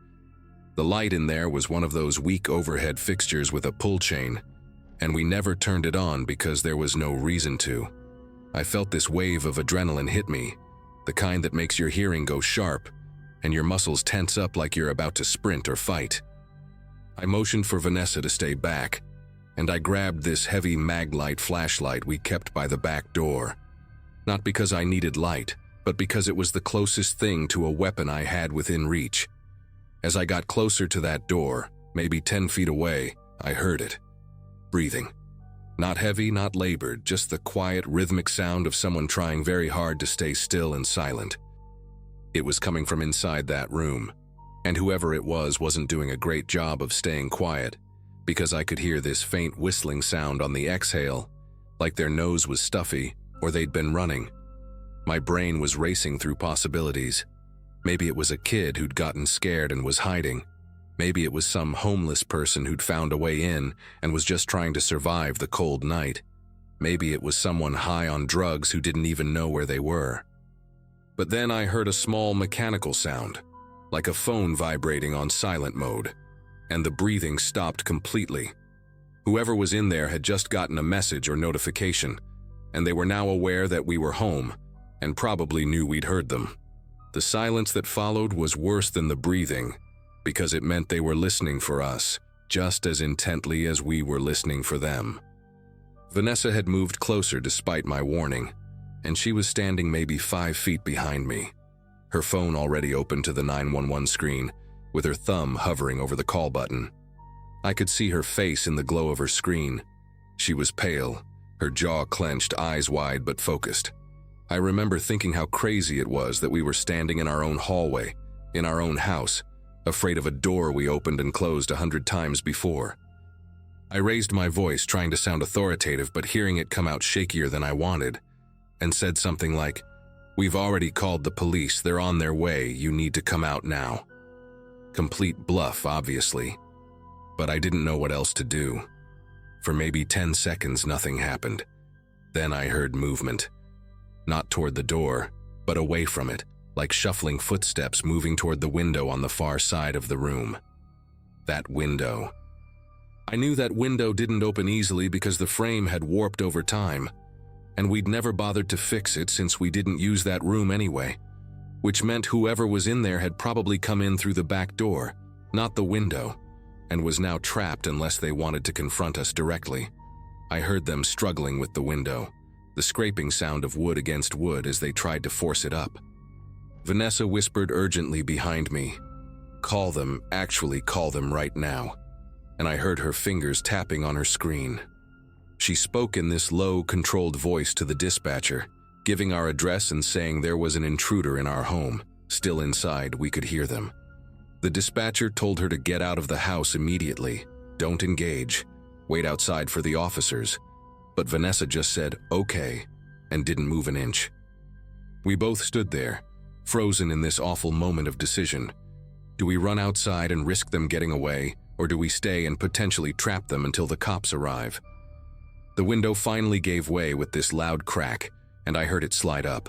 The light in there was one of those weak overhead fixtures with a pull chain, and we never turned it on because there was no reason to. I felt this wave of adrenaline hit me, the kind that makes your hearing go sharp and your muscles tense up like you're about to sprint or fight. I motioned for Vanessa to stay back, and I grabbed this heavy Maglite flashlight we kept by the back door. Not because I needed light, but because it was the closest thing to a weapon I had within reach. As I got closer to that door, maybe 10 feet away, I heard it. Breathing. Not heavy, not labored, just the quiet, rhythmic sound of someone trying very hard to stay still and silent. It was coming from inside that room, and whoever it was wasn't doing a great job of staying quiet, because I could hear this faint whistling sound on the exhale, like their nose was stuffy or they'd been running. My brain was racing through possibilities. Maybe it was a kid who'd gotten scared and was hiding. Maybe it was some homeless person who'd found a way in and was just trying to survive the cold night. Maybe it was someone high on drugs who didn't even know where they were. But then I heard a small mechanical sound, like a phone vibrating on silent mode, and the breathing stopped completely. Whoever was in there had just gotten a message or notification, and they were now aware that we were home, and probably knew we'd heard them. The silence that followed was worse than the breathing, because it meant they were listening for us, just as intently as we were listening for them. Vanessa had moved closer despite my warning, and she was standing maybe 5 feet behind me, her phone already open to the 911 screen, with her thumb hovering over the call button. I could see her face in the glow of her screen. She was pale, her jaw clenched, eyes wide but focused. I remember thinking how crazy it was that we were standing in our own hallway, in our own house, afraid of a door we opened and closed 100 times before. I raised my voice, trying to sound authoritative, but hearing it come out shakier than I wanted, and said something like, "We've already called the police, they're on their way, you need to come out now." Complete bluff, obviously, but I didn't know what else to do. For maybe 10 seconds, nothing happened. Then I heard movement. Not toward the door, but away from it, like shuffling footsteps moving toward the window on the far side of the room. That window. I knew that window didn't open easily because the frame had warped over time, and we'd never bothered to fix it since we didn't use that room anyway, which meant whoever was in there had probably come in through the back door, not the window, and was now trapped unless they wanted to confront us directly. I heard them struggling with the window, the scraping sound of wood against wood as they tried to force it up. Vanessa whispered urgently behind me, "Call them, actually call them right now," and I heard her fingers tapping on her screen. She spoke in this low, controlled voice to the dispatcher, giving our address and saying there was an intruder in our home, still inside. We could hear them. The dispatcher told her to get out of the house immediately, don't engage, wait outside for the officers, but Vanessa just said, "Okay," and didn't move an inch. We both stood there, frozen in this awful moment of decision. Do we run outside and risk them getting away, or do we stay and potentially trap them until the cops arrive? The window finally gave way with this loud crack, and I heard it slide up.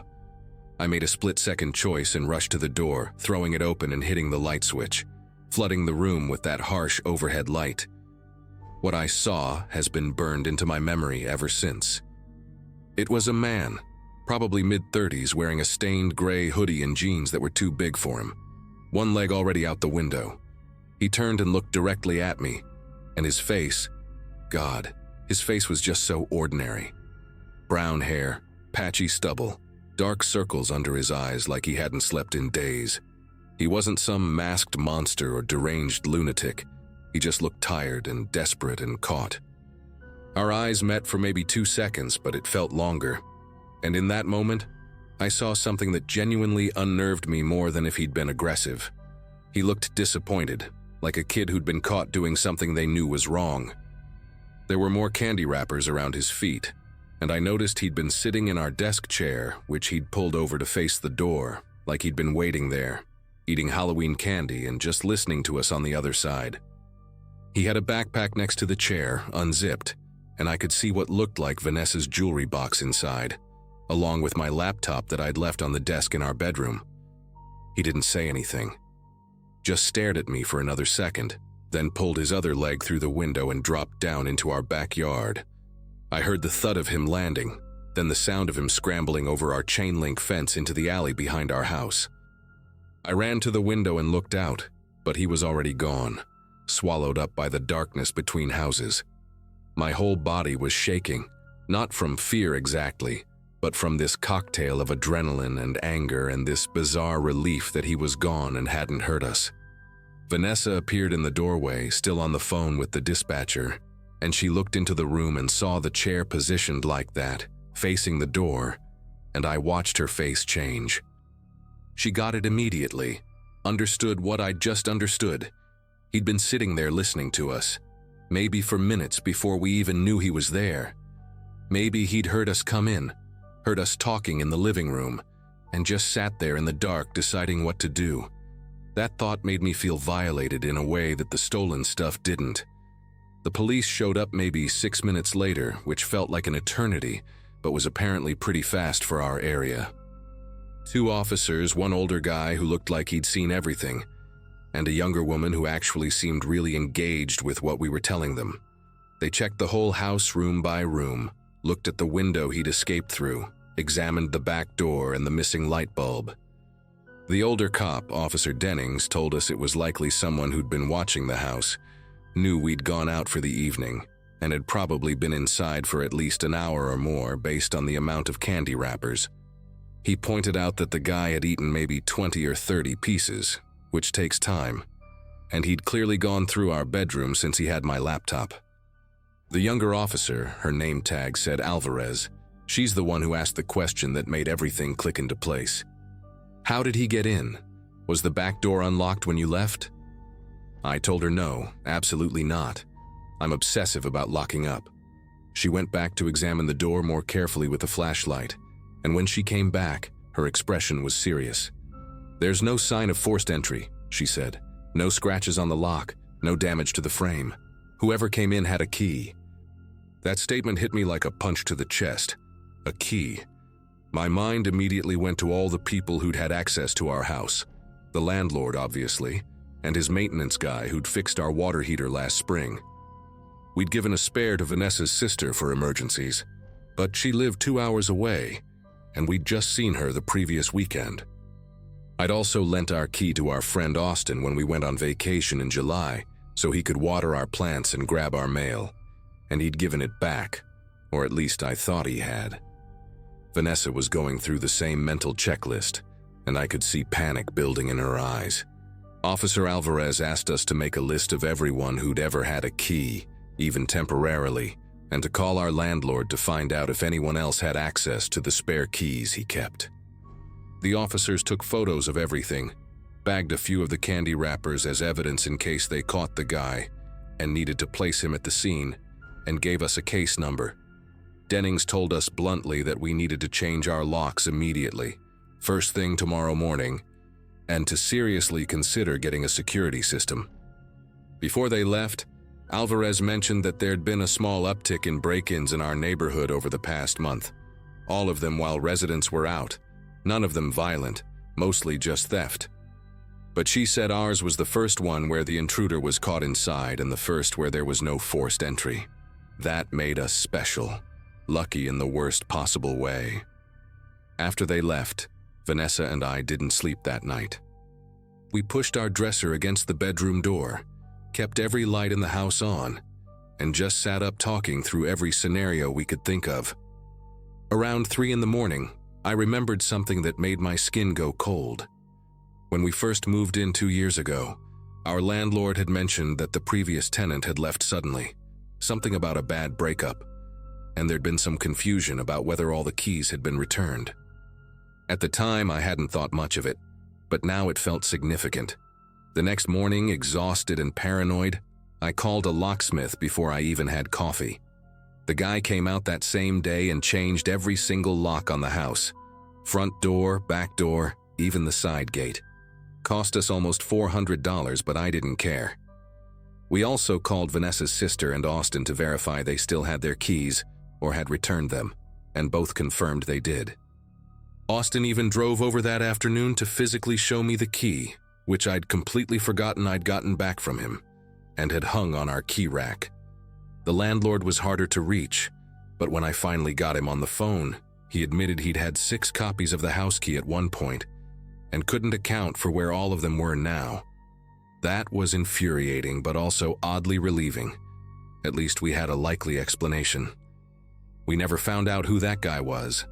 I made a split-second choice and rushed to the door, throwing it open and hitting the light switch, flooding the room with that harsh overhead light. What I saw has been burned into my memory ever since. It was a man, probably mid-30s, wearing a stained gray hoodie and jeans that were too big for him, one leg already out the window. He turned and looked directly at me, and his face, God, his face was just so ordinary. Brown hair, patchy stubble, dark circles under his eyes like he hadn't slept in days. He wasn't some masked monster or deranged lunatic. He just looked tired and desperate and caught. Our eyes met for maybe 2 seconds, but it felt longer. And in that moment, I saw something that genuinely unnerved me more than if he'd been aggressive. He looked disappointed, like a kid who'd been caught doing something they knew was wrong. There were more candy wrappers around his feet, and I noticed he'd been sitting in our desk chair, which he'd pulled over to face the door, like he'd been waiting there, eating Halloween candy and just listening to us on the other side. He had a backpack next to the chair, unzipped, and I could see what looked like Vanessa's jewelry box inside, along with my laptop that I'd left on the desk in our bedroom. He didn't say anything, just stared at me for another second, then pulled his other leg through the window and dropped down into our backyard. I heard the thud of him landing, then the sound of him scrambling over our chain-link fence into the alley behind our house. I ran to the window and looked out, but he was already gone, swallowed up by the darkness between houses. My whole body was shaking, not from fear exactly, but from this cocktail of adrenaline and anger and this bizarre relief that he was gone and hadn't hurt us. Vanessa appeared in the doorway, still on the phone with the dispatcher, and she looked into the room and saw the chair positioned like that, facing the door, and I watched her face change. She got it immediately, understood what I'd just understood. He'd been sitting there listening to us, maybe for minutes before we even knew he was there. Maybe he'd heard us come in, heard us talking in the living room, and just sat there in the dark deciding what to do. That thought made me feel violated in a way that the stolen stuff didn't. The police showed up maybe 6 minutes later, which felt like an eternity, but was apparently pretty fast for our area. 2 officers, one older guy who looked like he'd seen everything, and a younger woman who actually seemed really engaged with what we were telling them. They checked the whole house room by room, looked at the window he'd escaped through, examined the back door and the missing light bulb. The older cop, Officer Dennings, told us it was likely someone who'd been watching the house, knew we'd gone out for the evening, and had probably been inside for at least an hour or more based on the amount of candy wrappers. He pointed out that the guy had eaten maybe 20 or 30 pieces, which takes time, and he'd clearly gone through our bedroom since he had my laptop. The younger officer, her name tag said Alvarez, she's the one who asked the question that made everything click into place. How did he get in? Was the back door unlocked when you left? I told her no, absolutely not. I'm obsessive about locking up. She went back to examine the door more carefully with a flashlight, and when she came back, her expression was serious. There's no sign of forced entry, she said. No scratches on the lock, no damage to the frame. Whoever came in had a key. That statement hit me like a punch to the chest. A key. My mind immediately went to all the people who'd had access to our house. The landlord, obviously, and his maintenance guy who'd fixed our water heater last spring. We'd given a spare to Vanessa's sister for emergencies, but she lived 2 hours away, and we'd just seen her the previous weekend. I'd also lent our key to our friend Austin when we went on vacation in July, so he could water our plants and grab our mail, and he'd given it back, or at least I thought he had. Vanessa was going through the same mental checklist, and I could see panic building in her eyes. Officer Alvarez asked us to make a list of everyone who'd ever had a key, even temporarily, and to call our landlord to find out if anyone else had access to the spare keys he kept. The officers took photos of everything, bagged a few of the candy wrappers as evidence in case they caught the guy and needed to place him at the scene, and gave us a case number. Dennings told us bluntly that we needed to change our locks immediately, first thing tomorrow morning, and to seriously consider getting a security system. Before they left, Alvarez mentioned that there'd been a small uptick in break-ins in our neighborhood over the past month, all of them while residents were out, none of them violent, mostly just theft. But she said ours was the first one where the intruder was caught inside and the first where there was no forced entry. That made us special, lucky in the worst possible way. After they left, Vanessa and I didn't sleep that night. We pushed our dresser against the bedroom door, kept every light in the house on, and just sat up talking through every scenario we could think of. Around 3 in the morning, I remembered something that made my skin go cold. When we first moved in 2 years ago, our landlord had mentioned that the previous tenant had left suddenly, something about a bad breakup, and there'd been some confusion about whether all the keys had been returned. At the time, I hadn't thought much of it, but now it felt significant. The next morning, exhausted and paranoid, I called a locksmith before I even had coffee. The guy came out that same day and changed every single lock on the house. Front door, back door, even the side gate. Cost us almost $400, but I didn't care. We also called Vanessa's sister and Austin to verify they still had their keys or had returned them, and both confirmed they did. Austin even drove over that afternoon to physically show me the key, which I'd completely forgotten I'd gotten back from him, and had hung on our key rack. The landlord was harder to reach, but when I finally got him on the phone, he admitted he'd had 6 copies of the house key at one point, and couldn't account for where all of them were now. That was infuriating, but also oddly relieving. At least we had a likely explanation. We never found out who that guy was.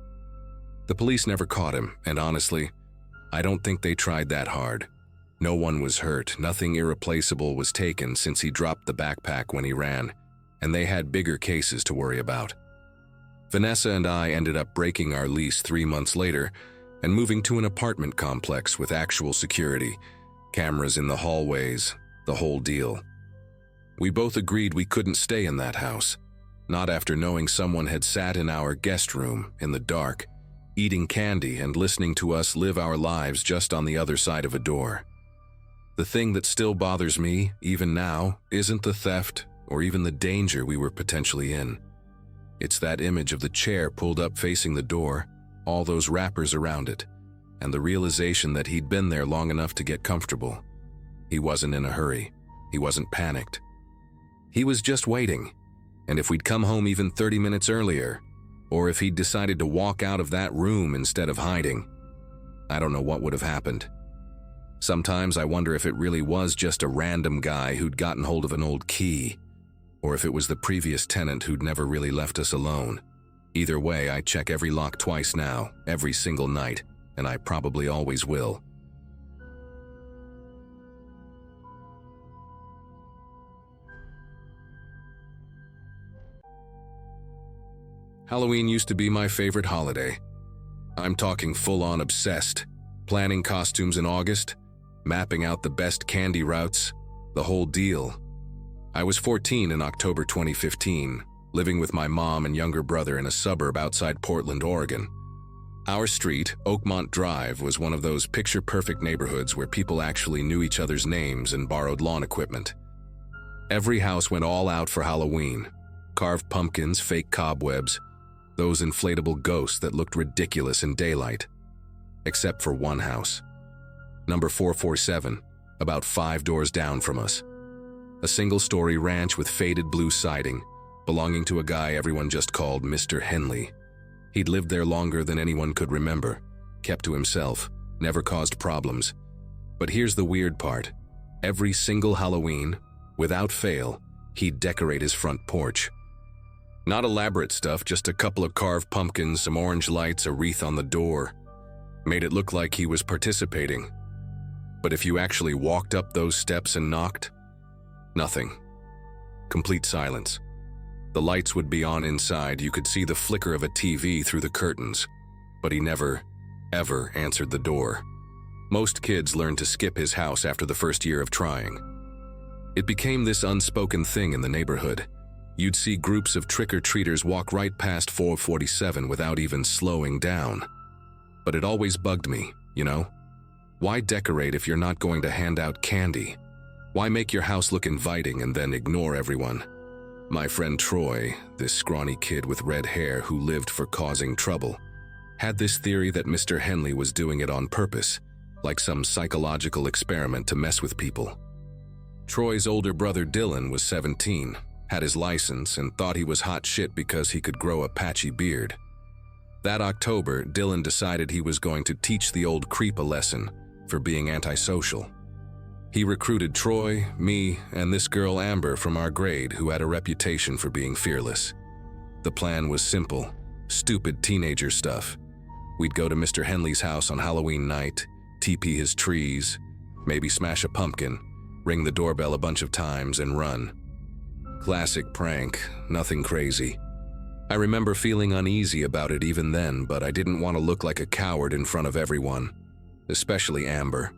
The police never caught him, and honestly, I don't think they tried that hard. No one was hurt, nothing irreplaceable was taken since he dropped the backpack when he ran, and they had bigger cases to worry about. Vanessa and I ended up breaking our lease 3 months later and moving to an apartment complex with actual security, cameras in the hallways, the whole deal. We both agreed we couldn't stay in that house, not after knowing someone had sat in our guest room in the dark, eating candy and listening to us live our lives just on the other side of a door. The thing that still bothers me, even now, isn't the theft or even the danger we were potentially in. It's that image of the chair pulled up facing the door, all those wrappers around it, and the realization that he'd been there long enough to get comfortable. He wasn't in a hurry. He wasn't panicked. He was just waiting, and if we'd come home even 30 minutes earlier, or if he'd decided to walk out of that room instead of hiding, I don't know what would have happened. Sometimes I wonder if it really was just a random guy who'd gotten hold of an old key, or if it was the previous tenant who'd never really left us alone. Either way, I check every lock twice now, every single night, and I probably always will. Halloween used to be my favorite holiday. I'm talking full-on obsessed, planning costumes in August, mapping out the best candy routes, the whole deal. I was 14 in October 2015, living with my mom and younger brother in a suburb outside Portland, Oregon. Our street, Oakmont Drive, was one of those picture-perfect neighborhoods where people actually knew each other's names and borrowed lawn equipment. Every house went all out for Halloween. Carved pumpkins, fake cobwebs, those inflatable ghosts that looked ridiculous in daylight. Except for one house. Number 447, about 5 doors down from us. A single-story ranch with faded blue siding, belonging to a guy everyone just called Mr. Henley. He'd lived there longer than anyone could remember, kept to himself, never caused problems. But here's the weird part. Every single Halloween, without fail, he'd decorate his front porch. Not elaborate stuff, just a couple of carved pumpkins, some orange lights, a wreath on the door. Made it look like he was participating. But if you actually walked up those steps and knocked, nothing. Complete silence. The lights would be on inside, you could see the flicker of a TV through the curtains, but he never, ever answered the door. Most kids learned to skip his house after the first year of trying. It became this unspoken thing in the neighborhood. You'd see groups of trick-or-treaters walk right past 447 without even slowing down. But it always bugged me, you know? Why decorate if you're not going to hand out candy? Why make your house look inviting and then ignore everyone? My friend Troy, this scrawny kid with red hair who lived for causing trouble, had this theory that Mr. Henley was doing it on purpose, like some psychological experiment to mess with people. Troy's older brother Dylan was 17, had his license, and thought he was hot shit because he could grow a patchy beard. That October, Dylan decided he was going to teach the old creep a lesson for being antisocial. He recruited Troy, me, and this girl Amber from our grade who had a reputation for being fearless. The plan was simple, stupid teenager stuff. We'd go to Mr. Henley's house on Halloween night, TP his trees, maybe smash a pumpkin, ring the doorbell a bunch of times, and run. Classic prank, nothing crazy. I remember feeling uneasy about it even then, but I didn't want to look like a coward in front of everyone, especially Amber.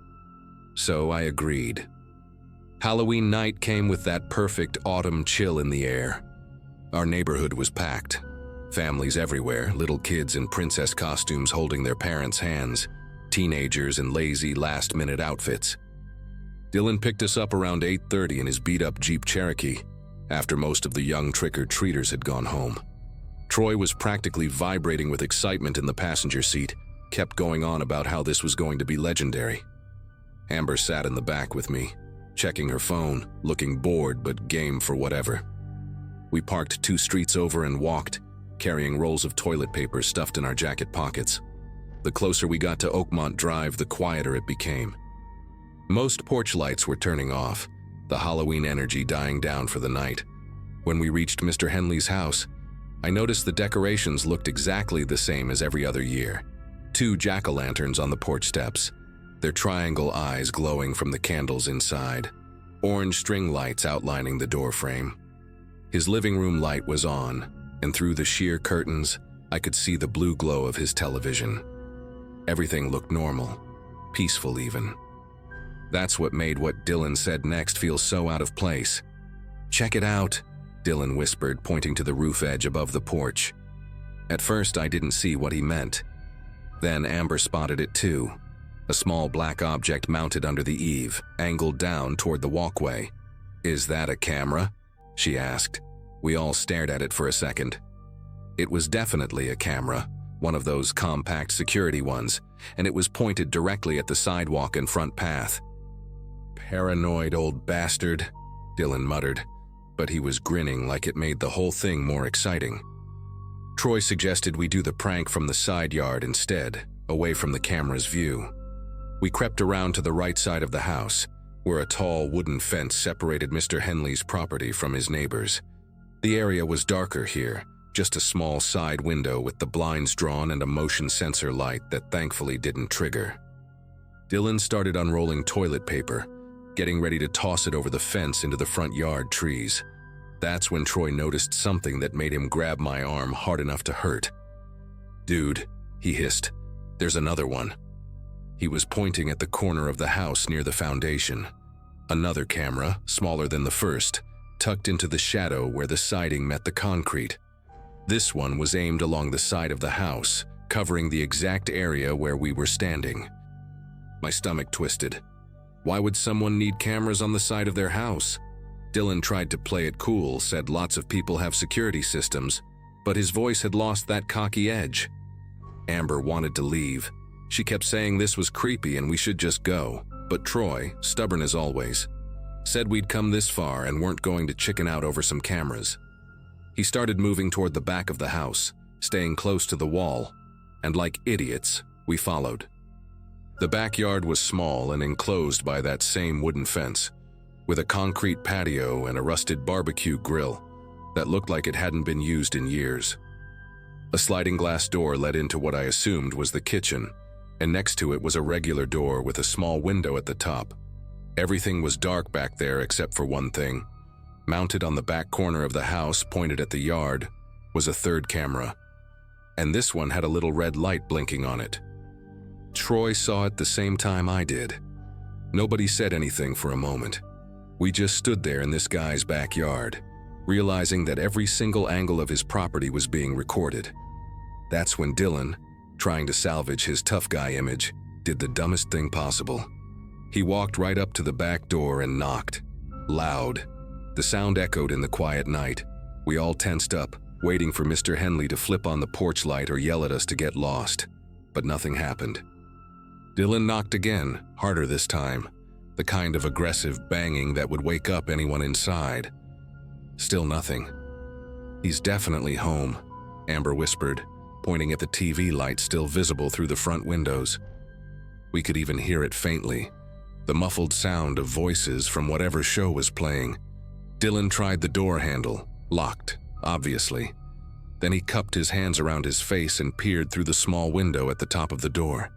So I agreed. Halloween night came with that perfect autumn chill in the air. Our neighborhood was packed. Families everywhere, little kids in princess costumes holding their parents' hands, teenagers in lazy last-minute outfits. Dylan picked us up around 8:30 in his beat-up Jeep Cherokee, after most of the young trick-or-treaters had gone home. Troy was practically vibrating with excitement in the passenger seat, kept going on about how this was going to be legendary. Amber sat in the back with me, checking her phone, looking bored but game for whatever. We parked 2 streets over and walked, carrying rolls of toilet paper stuffed in our jacket pockets. The closer we got to Oakmont Drive, the quieter it became. Most porch lights were turning off, the Halloween energy dying down for the night. When we reached Mr. Henley's house, I noticed the decorations looked exactly the same as every other year. 2 jack-o'-lanterns on the porch steps, their triangle eyes glowing from the candles inside, orange string lights outlining the door frame. His living room light was on, and through the sheer curtains, I could see the blue glow of his television. Everything looked normal, peaceful even. That's what made what Dylan said next feel so out of place. "Check it out," Dylan whispered, pointing to the roof edge above the porch. At first, I didn't see what he meant. Then Amber spotted it too. A small black object mounted under the eave, angled down toward the walkway. "Is that a camera?" she asked. We all stared at it for a second. It was definitely a camera, one of those compact security ones, and it was pointed directly at the sidewalk and front path. "Paranoid old bastard," Dylan muttered, but he was grinning like it made the whole thing more exciting. Troy suggested we do the prank from the side yard instead, away from the camera's view. We crept around to the right side of the house, where a tall wooden fence separated Mr. Henley's property from his neighbors. The area was darker here, just a small side window with the blinds drawn and a motion sensor light that thankfully didn't trigger. Dylan started unrolling toilet paper, getting ready to toss it over the fence into the front yard trees. That's when Troy noticed something that made him grab my arm hard enough to hurt. "Dude," he hissed, "there's another one." He was pointing at the corner of the house near the foundation. Another camera, smaller than the first, tucked into the shadow where the siding met the concrete. This one was aimed along the side of the house, covering the exact area where we were standing. My stomach twisted. Why would someone need cameras on the side of their house? Dylan tried to play it cool, said lots of people have security systems, but his voice had lost that cocky edge. Amber wanted to leave. She kept saying this was creepy and we should just go, but Troy, stubborn as always, said we'd come this far and weren't going to chicken out over some cameras. He started moving toward the back of the house, staying close to the wall, and like idiots, we followed. The backyard was small and enclosed by that same wooden fence, with a concrete patio and a rusted barbecue grill that looked like it hadn't been used in years. A sliding glass door led into what I assumed was the kitchen, and next to it was a regular door with a small window at the top. Everything was dark back there except for one thing. Mounted on the back corner of the house, pointed at the yard, was a third camera, and this one had a little red light blinking on it. Troy saw it the same time I did. Nobody said anything for a moment. We just stood there in this guy's backyard, realizing that every single angle of his property was being recorded. That's when Dylan, trying to salvage his tough guy image, did the dumbest thing possible. He walked right up to the back door and knocked. Loud. The sound echoed in the quiet night. We all tensed up, waiting for Mr. Henley to flip on the porch light or yell at us to get lost. But nothing happened. Dylan knocked again, harder this time, the kind of aggressive banging that would wake up anyone inside. Still nothing. "He's definitely home," Amber whispered, pointing at the TV light still visible through the front windows. We could even hear it faintly. the muffled sound of voices from whatever show was playing. Dylan tried the door handle, locked, obviously. Then he cupped his hands around his face and peered through the small window at the top of the door.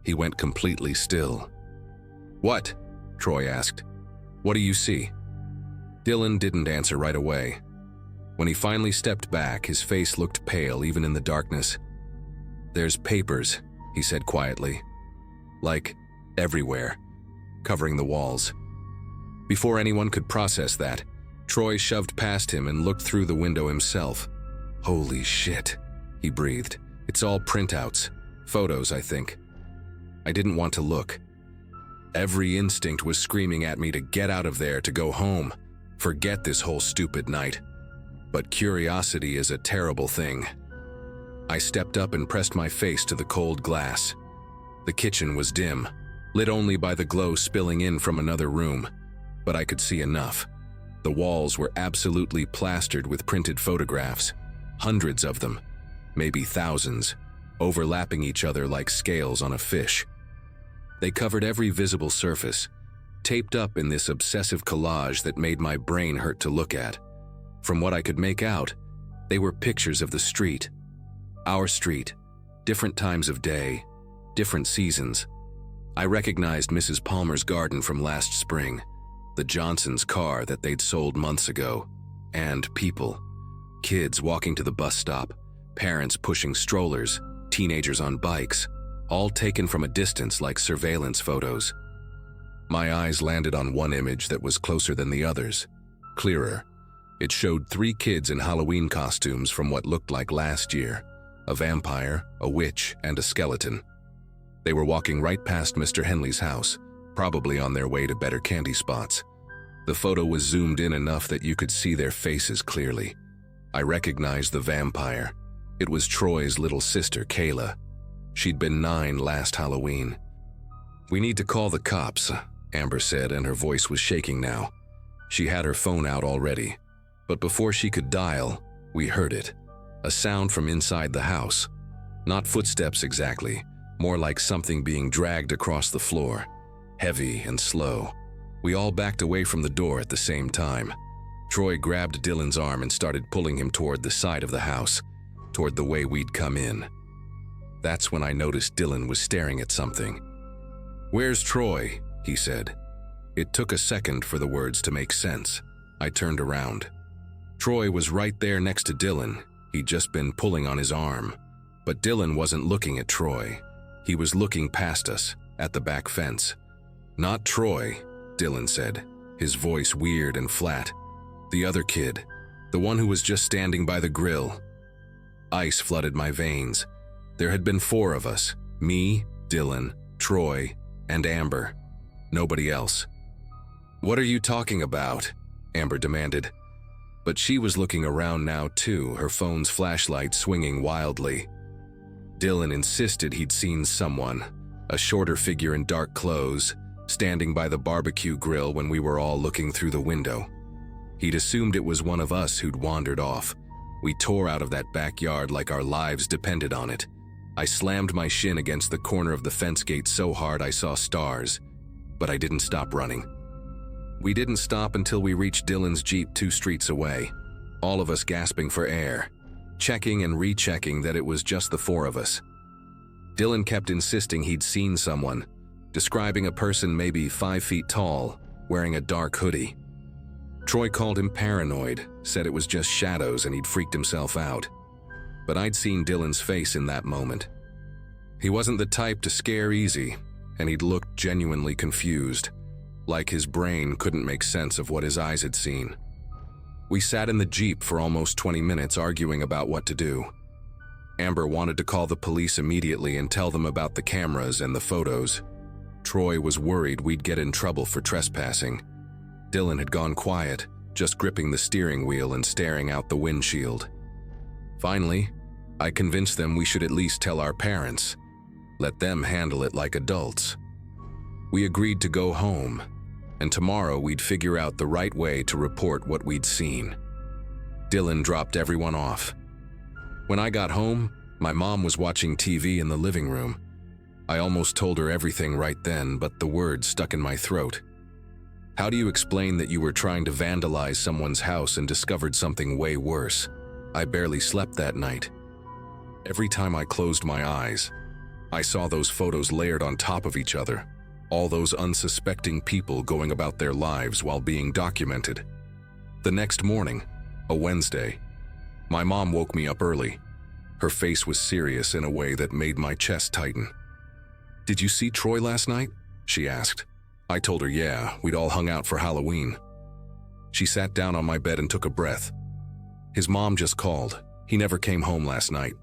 He went completely still. "What?" Troy asked. "What do you see?" Dylan didn't answer right away. When he finally stepped back, his face looked pale even in the darkness. "There's papers," he said quietly. "Like, everywhere, covering the walls." Before anyone could process that, Troy shoved past him and looked through the window himself. "Holy shit," he breathed. "It's all printouts. Photos, I think." I didn't want to look. Every instinct was screaming at me to get out of there, to go home, forget this whole stupid night. But curiosity is a terrible thing. I stepped up and pressed my face to the cold glass. The kitchen was dim, lit only by the glow spilling in from another room, but I could see enough. The walls were absolutely plastered with printed photographs, hundreds of them, maybe thousands, overlapping each other like scales on a fish. They covered every visible surface, taped up in this obsessive collage that made my brain hurt to look at. From what I could make out, they were pictures of the street. Our street, different times of day, different seasons. I recognized Mrs. Palmer's garden from last spring, the Johnsons' car that they'd sold months ago, and people. Kids walking to the bus stop, parents pushing strollers, teenagers on bikes, all taken from a distance like surveillance photos. My eyes landed on one image that was closer than the others, clearer. It showed 3 kids in Halloween costumes from what looked like last year, a vampire, a witch, and a skeleton. They were walking right past Mr. Henley's house, probably on their way to better candy spots. The photo was zoomed in enough that you could see their faces clearly. I recognized the vampire. It was Troy's little sister, Kayla. She'd been 9 last Halloween. "We need to call the cops," Amber said, and her voice was shaking now. She had her phone out already. But before she could dial, we heard it. A sound from inside the house. Not footsteps exactly, more like something being dragged across the floor. Heavy and slow. We all backed away from the door at the same time. Troy grabbed Dylan's arm and started pulling him toward the side of the house, toward the way we'd come in. That's when I noticed Dylan was staring at something. "Where's Troy?" he said. It took a second for the words to make sense. I turned around. Troy was right there next to Dylan. He'd just been pulling on his arm. But Dylan wasn't looking at Troy. He was looking past us, at the back fence. "Not Troy," Dylan said, his voice weird and flat. "The other kid, the one who was just standing by the grill." Ice flooded my veins. There had been 4 of us, me, Dylan, Troy, and Amber. Nobody else. "What are you talking about?" Amber demanded. But she was looking around now too, her phone's flashlight swinging wildly. Dylan insisted he'd seen someone, a shorter figure in dark clothes, standing by the barbecue grill when we were all looking through the window. He'd assumed it was one of us who'd wandered off. We tore out of that backyard like our lives depended on it. I slammed my shin against the corner of the fence gate so hard I saw stars, but I didn't stop running. We didn't stop until we reached Dylan's Jeep 2 streets away, all of us gasping for air, checking and rechecking that it was just the 4 of us. Dylan kept insisting he'd seen someone, describing a person maybe 5 feet tall, wearing a dark hoodie. Troy called him paranoid, said it was just shadows and he'd freaked himself out. But I'd seen Dylan's face in that moment. He wasn't the type to scare easy, and he'd looked genuinely confused, like his brain couldn't make sense of what his eyes had seen. We sat in the Jeep for almost 20 minutes arguing about what to do. Amber wanted to call the police immediately and tell them about the cameras and the photos. Troy was worried we'd get in trouble for trespassing. Dylan had gone quiet, just gripping the steering wheel and staring out the windshield. Finally, I convinced them we should at least tell our parents. Let them handle it like adults. We agreed to go home, and tomorrow we'd figure out the right way to report what we'd seen. Dylan dropped everyone off. When I got home, my mom was watching TV in the living room. I almost told her everything right then, but the words stuck in my throat. How do you explain that you were trying to vandalize someone's house and discovered something way worse? I barely slept that night. Every time I closed my eyes, I saw those photos layered on top of each other, all those unsuspecting people going about their lives while being documented. The next morning, a Wednesday, my mom woke me up early. Her face was serious in a way that made my chest tighten. "Did you see Troy last night?" she asked. I told her, yeah, we'd all hung out for Halloween. She sat down on my bed and took a breath. "His mom just called. He never came home last night."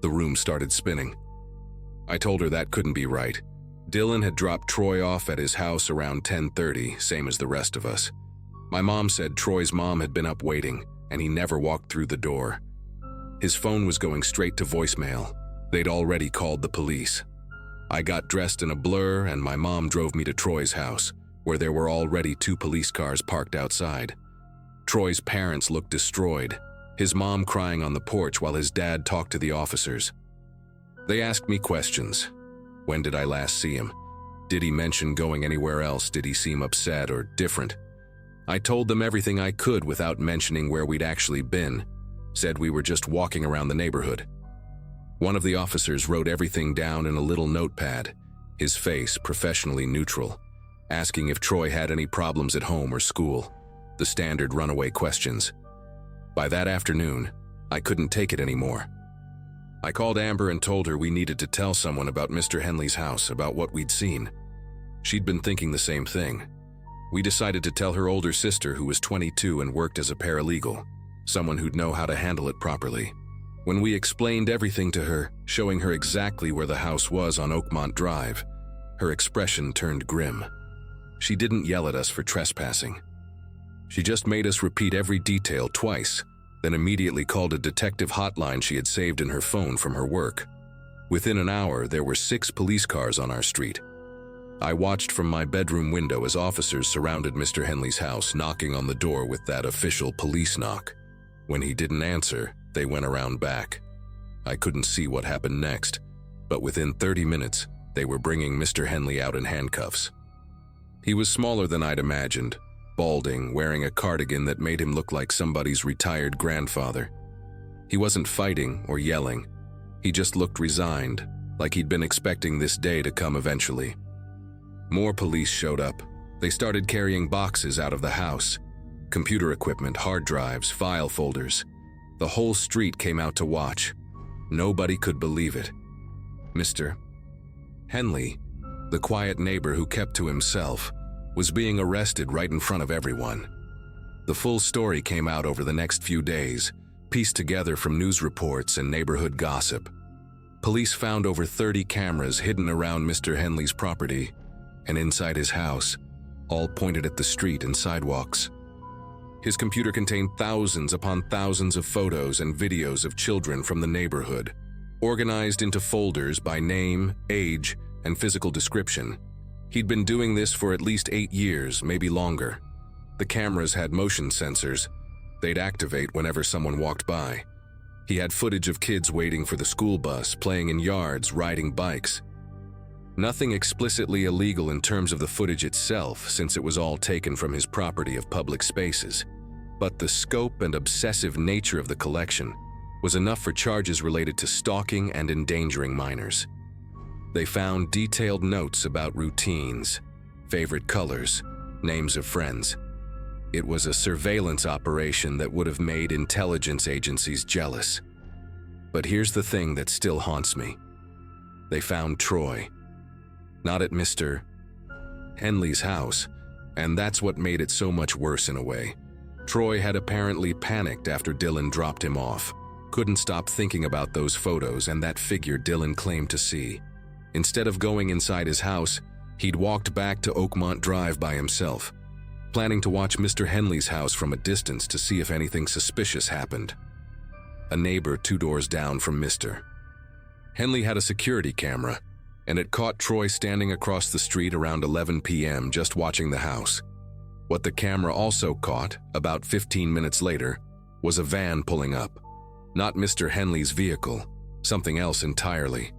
The room started spinning. I told her that couldn't be right. Dylan had dropped Troy off at his house around 10:30, same as the rest of us. My mom said Troy's mom had been up waiting, and he never walked through the door. His phone was going straight to voicemail. They'd already called the police. I got dressed in a blur, and my mom drove me to Troy's house, where there were already 2 police cars parked outside. Troy's parents looked destroyed, his mom crying on the porch while his dad talked to the officers. They asked me questions. When did I last see him? Did he mention going anywhere else? Did he seem upset or different? I told them everything I could without mentioning where we'd actually been. Said we were just walking around the neighborhood. One of the officers wrote everything down in a little notepad, his face professionally neutral, asking if Troy had any problems at home or school, the standard runaway questions. By that afternoon, I couldn't take it anymore. I called Amber and told her we needed to tell someone about Mr. Henley's house, about what we'd seen. She'd been thinking the same thing. We decided to tell her older sister, who was 22 and worked as a paralegal, someone who'd know how to handle it properly. When we explained everything to her, showing her exactly where the house was on Oakmont Drive, her expression turned grim. She didn't yell at us for trespassing. She just made us repeat every detail twice, then immediately called a detective hotline she had saved in her phone from her work. Within an hour, there were 6 police cars on our street. I watched from my bedroom window as officers surrounded Mr. Henley's house, knocking on the door with that official police knock. When he didn't answer, they went around back. I couldn't see what happened next, but within 30 minutes, they were bringing Mr. Henley out in handcuffs. He was smaller than I'd imagined, balding, wearing a cardigan that made him look like somebody's retired grandfather. He wasn't fighting or yelling. He just looked resigned, like he'd been expecting this day to come eventually. More police showed up. They started carrying boxes out of the house. Computer equipment, hard drives, file folders. The whole street came out to watch. Nobody could believe it. Mr. Henley, the quiet neighbor who kept to himself, was being arrested right in front of everyone. The full story came out over the next few days, pieced together from news reports and neighborhood gossip. Police found over 30 cameras hidden around Mr. Henley's property and inside his house, all pointed at the street and sidewalks. His computer contained thousands upon thousands of photos and videos of children from the neighborhood, organized into folders by name, age, and physical description. He'd been doing this for at least 8 years, maybe longer. The cameras had motion sensors. They'd activate whenever someone walked by. He had footage of kids waiting for the school bus, playing in yards, riding bikes. Nothing explicitly illegal in terms of the footage itself, since it was all taken from his property of public spaces. But the scope and obsessive nature of the collection was enough for charges related to stalking and endangering minors. They found detailed notes about routines, favorite colors, names of friends. It was a surveillance operation that would have made intelligence agencies jealous. But here's the thing that still haunts me. They found Troy. Not at Mr. Henley's house, and that's what made it so much worse in a way. Troy had apparently panicked after Dylan dropped him off, couldn't stop thinking about those photos and that figure Dylan claimed to see. Instead of going inside his house, he'd walked back to Oakmont Drive by himself, planning to watch Mr. Henley's house from a distance to see if anything suspicious happened. A neighbor 2 doors down from Mr. Henley had a security camera, and it caught Troy standing across the street around 11 p.m. just watching the house. What the camera also caught, about 15 minutes later, was a van pulling up. Not Mr. Henley's vehicle, something else entirely.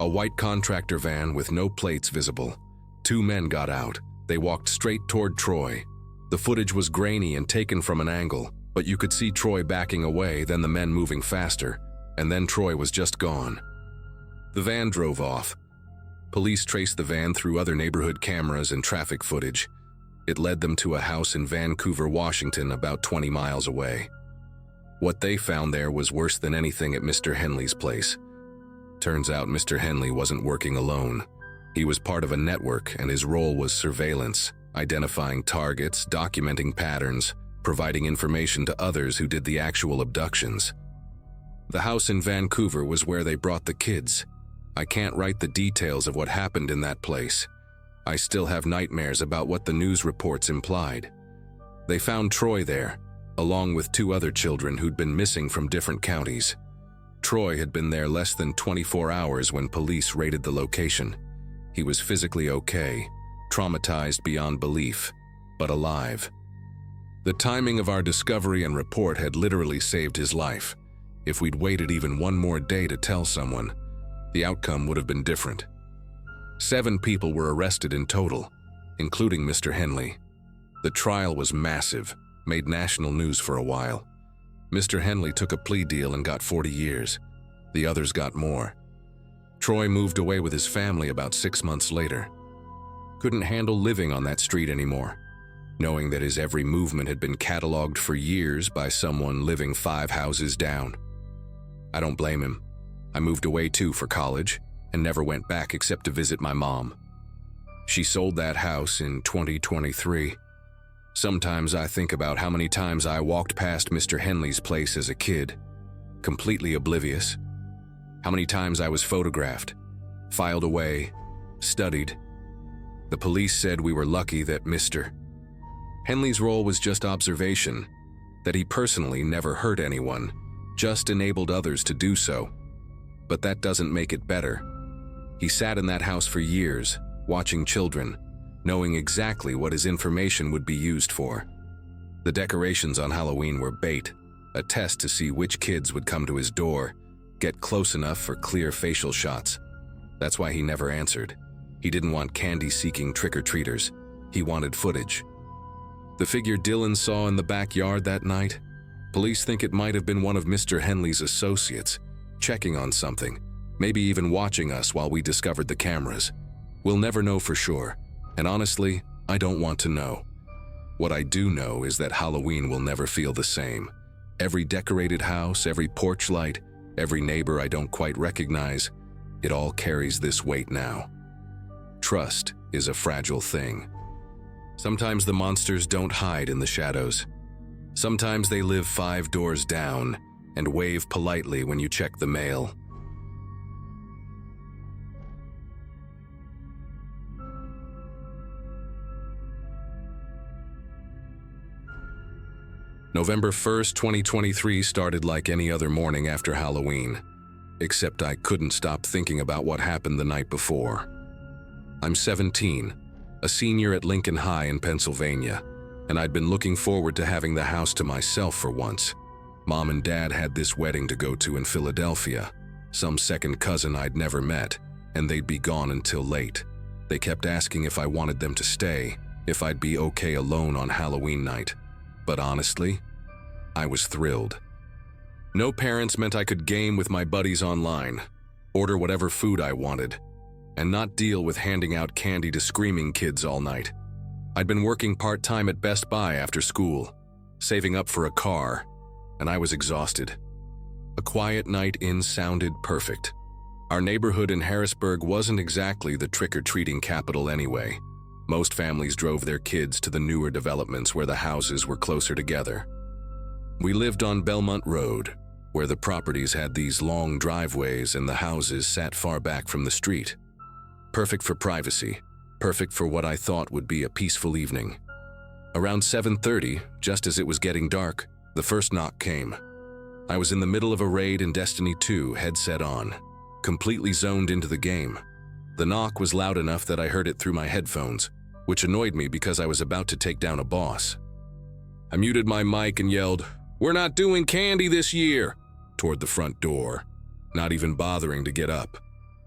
A white contractor van with no plates visible. 2 men got out. They walked straight toward Troy. The footage was grainy and taken from an angle, but you could see Troy backing away, then the men moving faster, and then Troy was just gone. The van drove off. Police traced the van through other neighborhood cameras and traffic footage. It led them to a house in Vancouver, Washington, about 20 miles away. What they found there was worse than anything at Mr. Henley's place. Turns out Mr. Henley wasn't working alone. He was part of a network, and his role was surveillance, identifying targets, documenting patterns, providing information to others who did the actual abductions. The house in Vancouver was where they brought the kids. I can't write the details of what happened in that place. I still have nightmares about what the news reports implied. They found Troy there, along with 2 other children who'd been missing from different counties. Troy had been there less than 24 hours when police raided the location. He was physically okay, traumatized beyond belief, but alive. The timing of our discovery and report had literally saved his life. If we'd waited even one more day to tell someone, the outcome would have been different. 7 people were arrested in total, including Mr. Henley. The trial was massive, made national news for a while. Mr. Henley took a plea deal and got 40 years. The others got more. Troy moved away with his family about 6 months later. Couldn't handle living on that street anymore, knowing that his every movement had been cataloged for years by someone living 5 houses down. I don't blame him. I moved away too for college and never went back except to visit my mom. She sold that house in 2023. Sometimes I think about how many times I walked past Mr. Henley's place as a kid, completely oblivious. How many times I was photographed, filed away, studied. The police said we were lucky that Mr. Henley's role was just observation, that he personally never hurt anyone, just enabled others to do so. But that doesn't make it better. He sat in that house for years, watching children, knowing exactly what his information would be used for. The decorations on Halloween were bait, a test to see which kids would come to his door, get close enough for clear facial shots. That's why he never answered. He didn't want candy-seeking trick-or-treaters. He wanted footage. The figure Dylan saw in the backyard that night? Police think it might have been one of Mr. Henley's associates, checking on something, maybe even watching us while we discovered the cameras. We'll never know for sure, and honestly, I don't want to know. What I do know is that Halloween will never feel the same. Every decorated house, every porch light, every neighbor I don't quite recognize, it all carries this weight now. Trust is a fragile thing. Sometimes the monsters don't hide in the shadows. Sometimes they live 5 doors down and wave politely when you check the mail. November 1st, 2023 started like any other morning after Halloween, except I couldn't stop thinking about what happened the night before. I'm 17, a senior at Lincoln High in Pennsylvania, and I'd been looking forward to having the house to myself for once. Mom and Dad had this wedding to go to in Philadelphia, some second cousin I'd never met, and they'd be gone until late. They kept asking if I wanted them to stay, if I'd be okay alone on Halloween night. But honestly, I was thrilled. No parents meant I could game with my buddies online, order whatever food I wanted, and not deal with handing out candy to screaming kids all night. I'd been working part-time at Best Buy after school, saving up for a car, and I was exhausted. A quiet night in sounded perfect. Our neighborhood in Harrisburg wasn't exactly the trick-or-treating capital anyway. Most families drove their kids to the newer developments where the houses were closer together. We lived on Belmont Road, where the properties had these long driveways and the houses sat far back from the street. Perfect for privacy, perfect for what I thought would be a peaceful evening. Around 7:30, just as it was getting dark, the first knock came. I was in the middle of a raid in Destiny 2, headset on, completely zoned into the game. The knock was loud enough that I heard it through my headphones, which annoyed me because I was about to take down a boss. I muted my mic and yelled, "We're not doing candy this year," toward the front door, not even bothering to get up.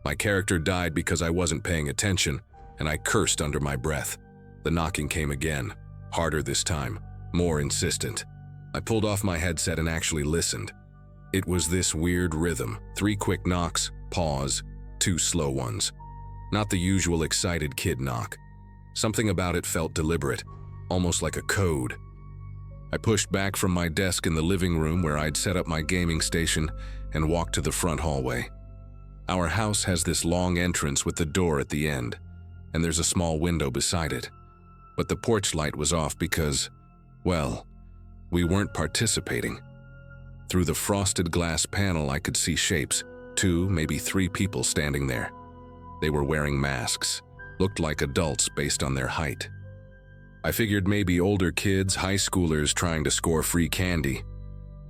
My character died because I wasn't paying attention, and I cursed under my breath. The knocking came again, harder this time, more insistent. I pulled off my headset and actually listened. It was this weird rhythm, 3 quick knocks, pause, 2 slow ones. Not the usual excited kid knock. Something about it felt deliberate, almost like a code. I pushed back from my desk in the living room where I'd set up my gaming station and walked to the front hallway. Our house has this long entrance with the door at the end, and there's a small window beside it. But the porch light was off because, well, we weren't participating. Through the frosted glass panel, I could see shapes, 2, maybe 3 people standing there. They were wearing masks, looked like adults based on their height. I figured maybe older kids, high schoolers trying to score free candy.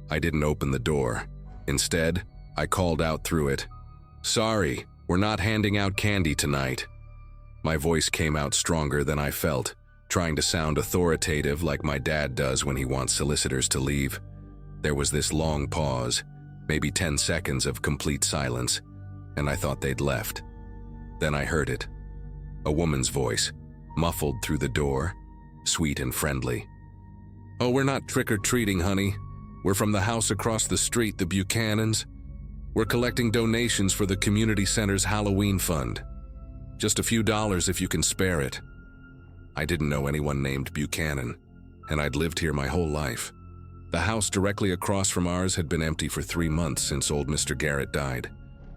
I didn't open the door. Instead, I called out through it, "Sorry, we're not handing out candy tonight." My voice came out stronger than I felt, trying to sound authoritative like my dad does when he wants solicitors to leave. There was this long pause, maybe 10 seconds of complete silence, and I thought they'd left. Then I heard it. A woman's voice, muffled through the door, sweet and friendly. "Oh, we're not trick-or-treating, honey. We're from the house across the street, the Buchanans. We're collecting donations for the community center's Halloween fund. Just a few dollars if you can spare it." I didn't know anyone named Buchanan, and I'd lived here my whole life. The house directly across from ours had been empty for 3 months since old Mr. Garrett died.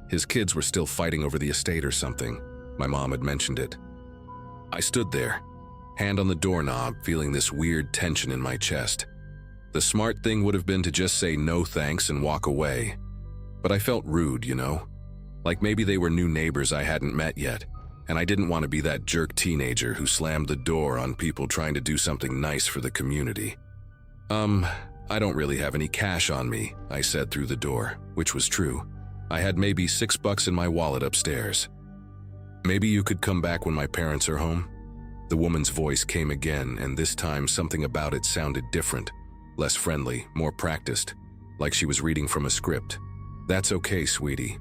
His kids were still fighting over the estate or something. My mom had mentioned it. I stood there, hand on the doorknob, feeling this weird tension in my chest. The smart thing would have been to just say no thanks and walk away. But I felt rude, you know? Like maybe they were new neighbors I hadn't met yet, and I didn't want to be that jerk teenager who slammed the door on people trying to do something nice for the community. I don't really have any cash on me," I said through the door, which was true. I had maybe $6 in my wallet upstairs. "Maybe you could come back when my parents are home?" The woman's voice came again, and this time something about it sounded different, less friendly, more practiced, like she was reading from a script. "That's okay, sweetie.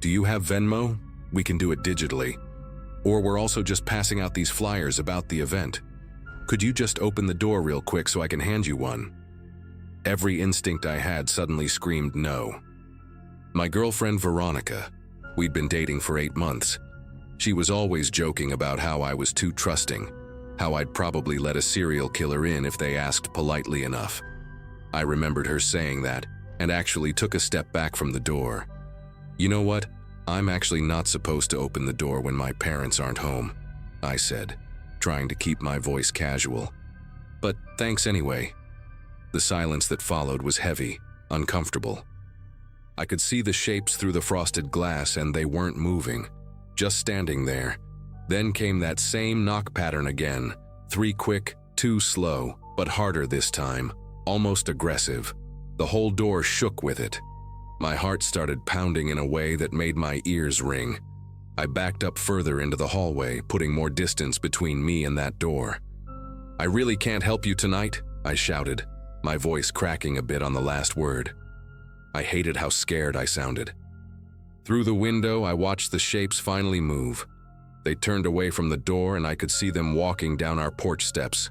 Do you have Venmo? We can do it digitally. Or we're also just passing out these flyers about the event. Could you just open the door real quick so I can hand you one?" Every instinct I had suddenly screamed no. My girlfriend Veronica, we'd been dating for 8 months. She was always joking about how I was too trusting, how I'd probably let a serial killer in if they asked politely enough. I remembered her saying that, and actually took a step back from the door. "You know what? I'm actually not supposed to open the door when my parents aren't home," I said, trying to keep my voice casual. "But thanks anyway." The silence that followed was heavy, uncomfortable. I could see the shapes through the frosted glass, and they weren't moving, just standing there. Then came that same knock pattern again, 3 quick, 2 slow, but harder this time, almost aggressive. The whole door shook with it. My heart started pounding in a way that made my ears ring. I backed up further into the hallway, putting more distance between me and that door. "I really can't help you tonight," I shouted, my voice cracking a bit on the last word. I hated how scared I sounded. Through the window, I watched the shapes finally move. They turned away from the door, and I could see them walking down our porch steps.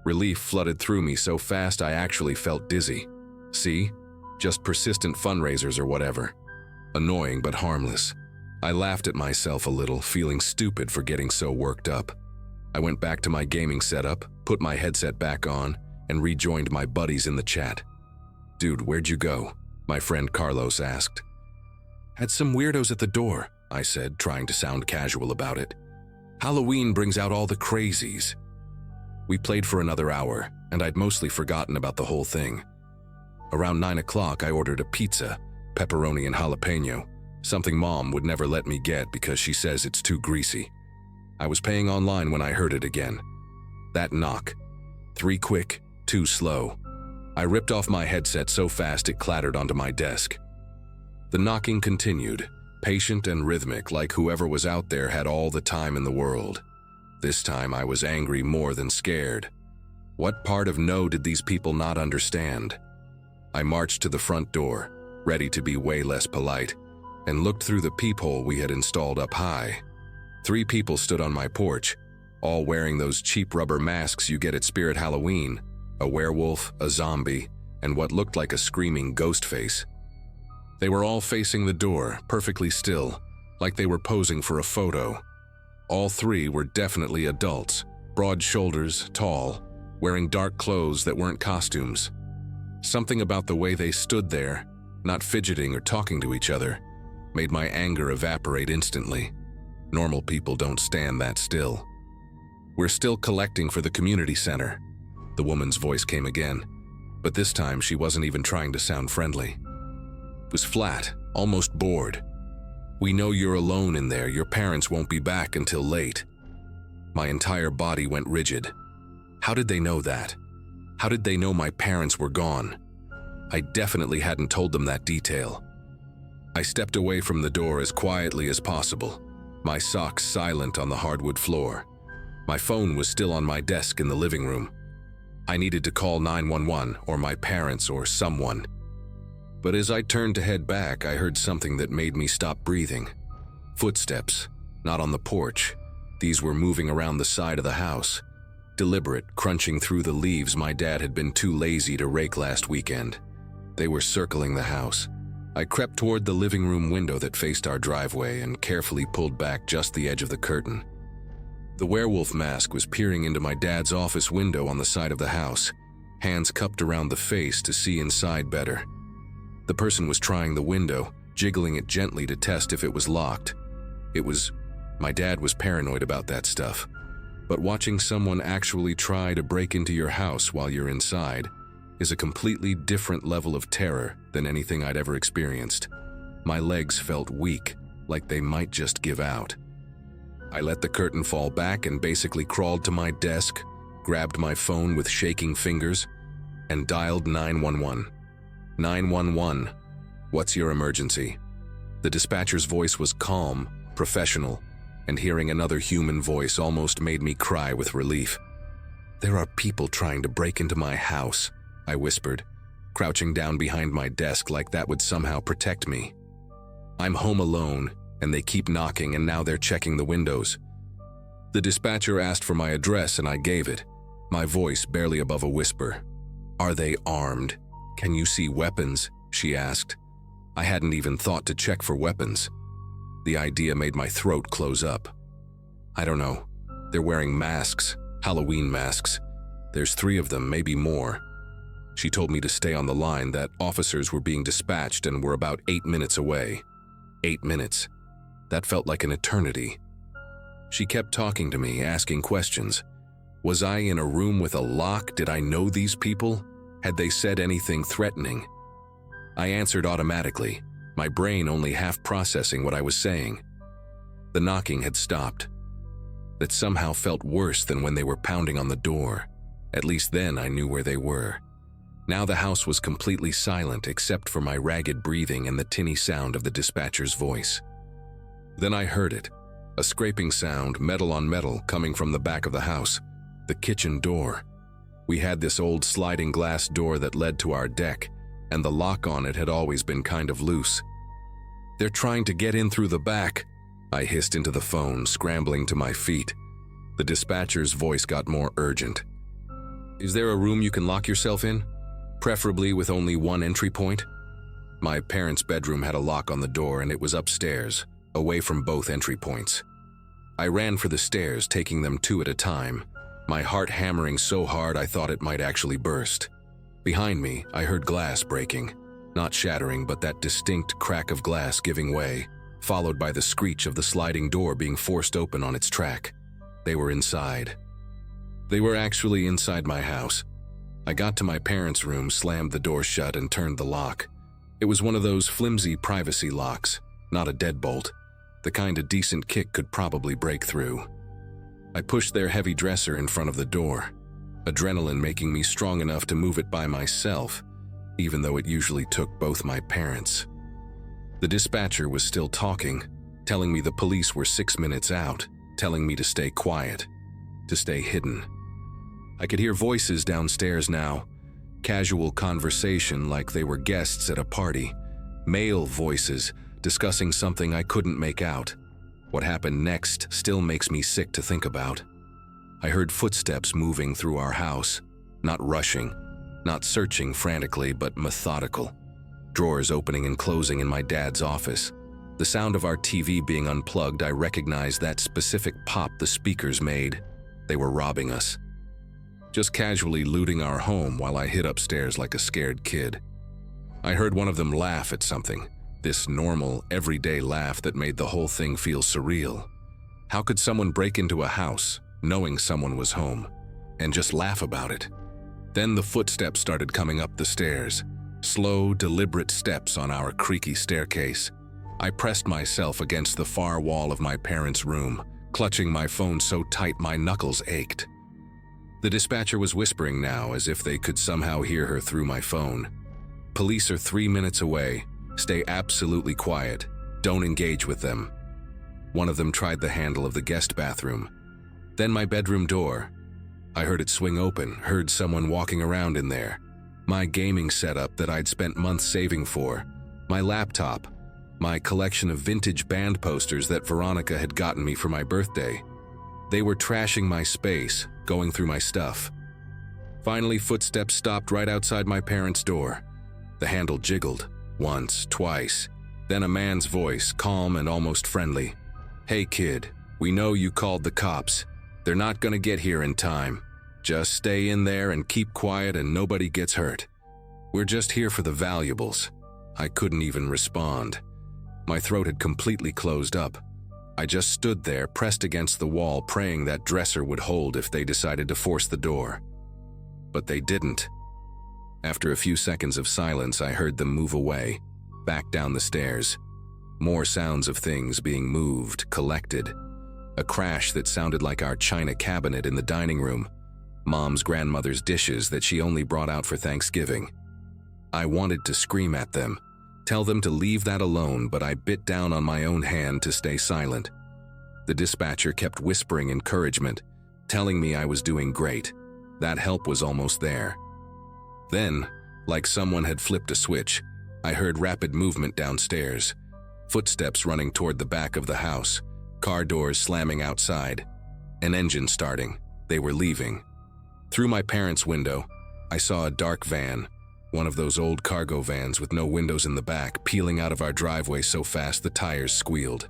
Relief flooded through me so fast I actually felt dizzy. See? Just persistent fundraisers or whatever. Annoying but harmless. I laughed at myself a little, feeling stupid for getting so worked up. I went back to my gaming setup, put my headset back on, and rejoined my buddies in the chat. "Dude, where'd you go?" my friend Carlos asked. "Had some weirdos at the door," I said, trying to sound casual about it. "Halloween brings out all the crazies." We played for another hour, and I'd mostly forgotten about the whole thing. Around 9 o'clock, I ordered a pizza, pepperoni and jalapeno, something Mom would never let me get because she says it's too greasy. I was paying online when I heard it again. That knock. 3 quick, 2 slow. I ripped off my headset so fast it clattered onto my desk. The knocking continued, patient and rhythmic, like whoever was out there had all the time in the world. This time I was angry more than scared. What part of no did these people not understand? I marched to the front door, ready to be way less polite, and looked through the peephole we had installed up high. 3 people stood on my porch, all wearing those cheap rubber masks you get at Spirit Halloween, a werewolf, a zombie, and what looked like a screaming ghost face. They were all facing the door, perfectly still, like they were posing for a photo. All 3 were definitely adults, broad shoulders, tall, wearing dark clothes that weren't costumes. Something about the way they stood there, not fidgeting or talking to each other, made my anger evaporate instantly. Normal people don't stand that still. "We're still collecting for the community center," the woman's voice came again, but this time she wasn't even trying to sound friendly. It was flat, almost bored. "We know you're alone in there. Your parents won't be back until late." My entire body went rigid. How did they know that? How did they know my parents were gone? I definitely hadn't told them that detail. I stepped away from the door as quietly as possible, my socks silent on the hardwood floor. My phone was still on my desk in the living room. I needed to call 911 or my parents or someone. But as I turned to head back, I heard something that made me stop breathing. Footsteps, not on the porch. These were moving around the side of the house. Deliberate, crunching through the leaves my dad had been too lazy to rake last weekend. They were circling the house. I crept toward the living room window that faced our driveway and carefully pulled back just the edge of the curtain. The werewolf mask was peering into my dad's office window on the side of the house, hands cupped around the face to see inside better. The person was trying the window, jiggling it gently to test if it was locked. My dad was paranoid about that stuff. But watching someone actually try to break into your house while you're inside is a completely different level of terror than anything I'd ever experienced. My legs felt weak, like they might just give out. I let the curtain fall back and basically crawled to my desk, grabbed my phone with shaking fingers, and dialed 911. 911, what's your emergency? The dispatcher's voice was calm, professional, and hearing another human voice almost made me cry with relief. "There are people trying to break into my house," I whispered, crouching down behind my desk like that would somehow protect me. "I'm home alone, and they keep knocking, and now they're checking the windows." The dispatcher asked for my address, and I gave it, my voice barely above a whisper. "Are they armed? Can you see weapons?" she asked. I hadn't even thought to check for weapons. The idea made my throat close up. "I don't know. They're wearing masks, Halloween masks. There's 3 of them, maybe more." She told me to stay on the line, that officers were being dispatched and were about 8 minutes away. 8 minutes. That felt like an eternity. She kept talking to me, asking questions. Was I in a room with a lock? Did I know these people? Had they said anything threatening? I answered automatically, my brain only half processing what I was saying. The knocking had stopped. That somehow felt worse than when they were pounding on the door. At least then I knew where they were. Now the house was completely silent except for my ragged breathing and the tinny sound of the dispatcher's voice. Then I heard it, a scraping sound, metal on metal, coming from the back of the house, the kitchen door. We had this old sliding glass door that led to our deck, and the lock on it had always been kind of loose. "They're trying to get in through the back," I hissed into the phone, scrambling to my feet. The dispatcher's voice got more urgent. "Is there a room you can lock yourself in? Preferably with only one entry point?" My parents' bedroom had a lock on the door, and it was upstairs, away from both entry points. I ran for the stairs, taking them 2 at a time, my heart hammering so hard I thought it might actually burst. Behind me, I heard glass breaking, not shattering, but that distinct crack of glass giving way, followed by the screech of the sliding door being forced open on its track. They were inside. They were actually inside my house. I got to my parents' room, slammed the door shut, and turned the lock. It was one of those flimsy privacy locks, not a deadbolt, the kind a decent kick could probably break through. I pushed their heavy dresser in front of the door, adrenaline making me strong enough to move it by myself, even though it usually took both my parents. The dispatcher was still talking, telling me the police were 6 minutes out, telling me to stay quiet, to stay hidden. I could hear voices downstairs now, casual conversation like they were guests at a party, male voices, discussing something I couldn't make out. What happened next still makes me sick to think about. I heard footsteps moving through our house, not rushing, not searching frantically, but methodical. Drawers opening and closing in my dad's office. The sound of our TV being unplugged, I recognized that specific pop the speakers made. They were robbing us. Just casually looting our home while I hid upstairs like a scared kid. I heard one of them laugh at something, this normal, everyday laugh that made the whole thing feel surreal. How could someone break into a house, knowing someone was home, and just laugh about it? Then the footsteps started coming up the stairs, slow, deliberate steps on our creaky staircase. I pressed myself against the far wall of my parents' room, clutching my phone so tight my knuckles ached. The dispatcher was whispering now, as if they could somehow hear her through my phone. Police are 3 minutes away. Stay absolutely quiet. Don't engage with them. One of them tried the handle of the guest bathroom. Then my bedroom door. I heard it swing open, heard someone walking around in there. My gaming setup that I'd spent months saving for. My laptop. My collection of vintage band posters that Veronica had gotten me for my birthday. They were trashing my space, going through my stuff. Finally, footsteps stopped right outside my parents' door. The handle jiggled, once, twice. Then a man's voice, calm and almost friendly. "Hey kid, we know you called the cops. They're not gonna get here in time. Just stay in there and keep quiet and nobody gets hurt. We're just here for the valuables." I couldn't even respond. My throat had completely closed up. I just stood there, pressed against the wall, praying that dresser would hold if they decided to force the door. But they didn't. After a few seconds of silence, I heard them move away, back down the stairs. More sounds of things being moved, collected. A crash that sounded like our china cabinet in the dining room. Mom's grandmother's dishes that she only brought out for Thanksgiving. I wanted to scream at them, tell them to leave that alone, but I bit down on my own hand to stay silent. The dispatcher kept whispering encouragement, telling me I was doing great. That help was almost there. Then, like someone had flipped a switch, I heard rapid movement downstairs. Footsteps running toward the back of the house, car doors slamming outside, an engine starting. They were leaving. Through my parents' window, I saw a dark van, one of those old cargo vans with no windows in the back, peeling out of our driveway so fast the tires squealed.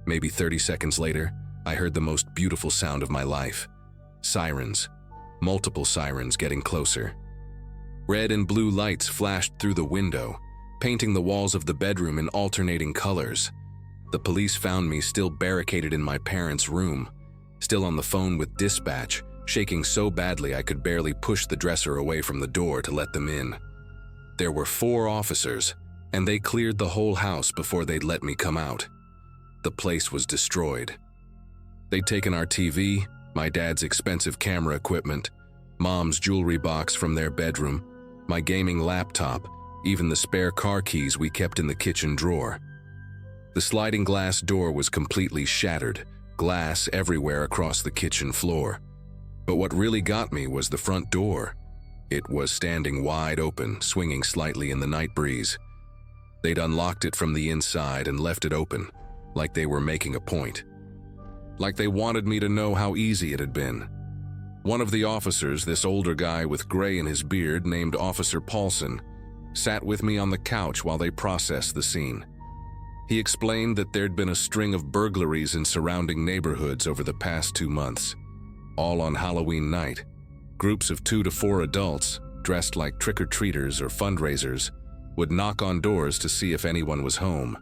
Maybe 30 seconds later, I heard the most beautiful sound of my life. Sirens. Multiple sirens getting closer. Red and blue lights flashed through the window, painting the walls of the bedroom in alternating colors. The police found me still barricaded in my parents' room, still on the phone with dispatch, shaking so badly I could barely push the dresser away from the door to let them in. There were 4 officers, and they cleared the whole house before they'd let me come out. The place was destroyed. They'd taken our TV, my dad's expensive camera equipment, Mom's jewelry box from their bedroom, my gaming laptop, even the spare car keys we kept in the kitchen drawer. The sliding glass door was completely shattered, glass everywhere across the kitchen floor. But what really got me was the front door. It was standing wide open, swinging slightly in the night breeze. They'd unlocked it from the inside and left it open, like they were making a point. Like they wanted me to know how easy it had been. One of the officers, this older guy with gray in his beard named Officer Paulson, sat with me on the couch while they processed the scene. He explained that there'd been a string of burglaries in surrounding neighborhoods over the past 2 months. All on Halloween night. Groups of 2 to 4 adults, dressed like trick-or-treaters or fundraisers, would knock on doors to see if anyone was home.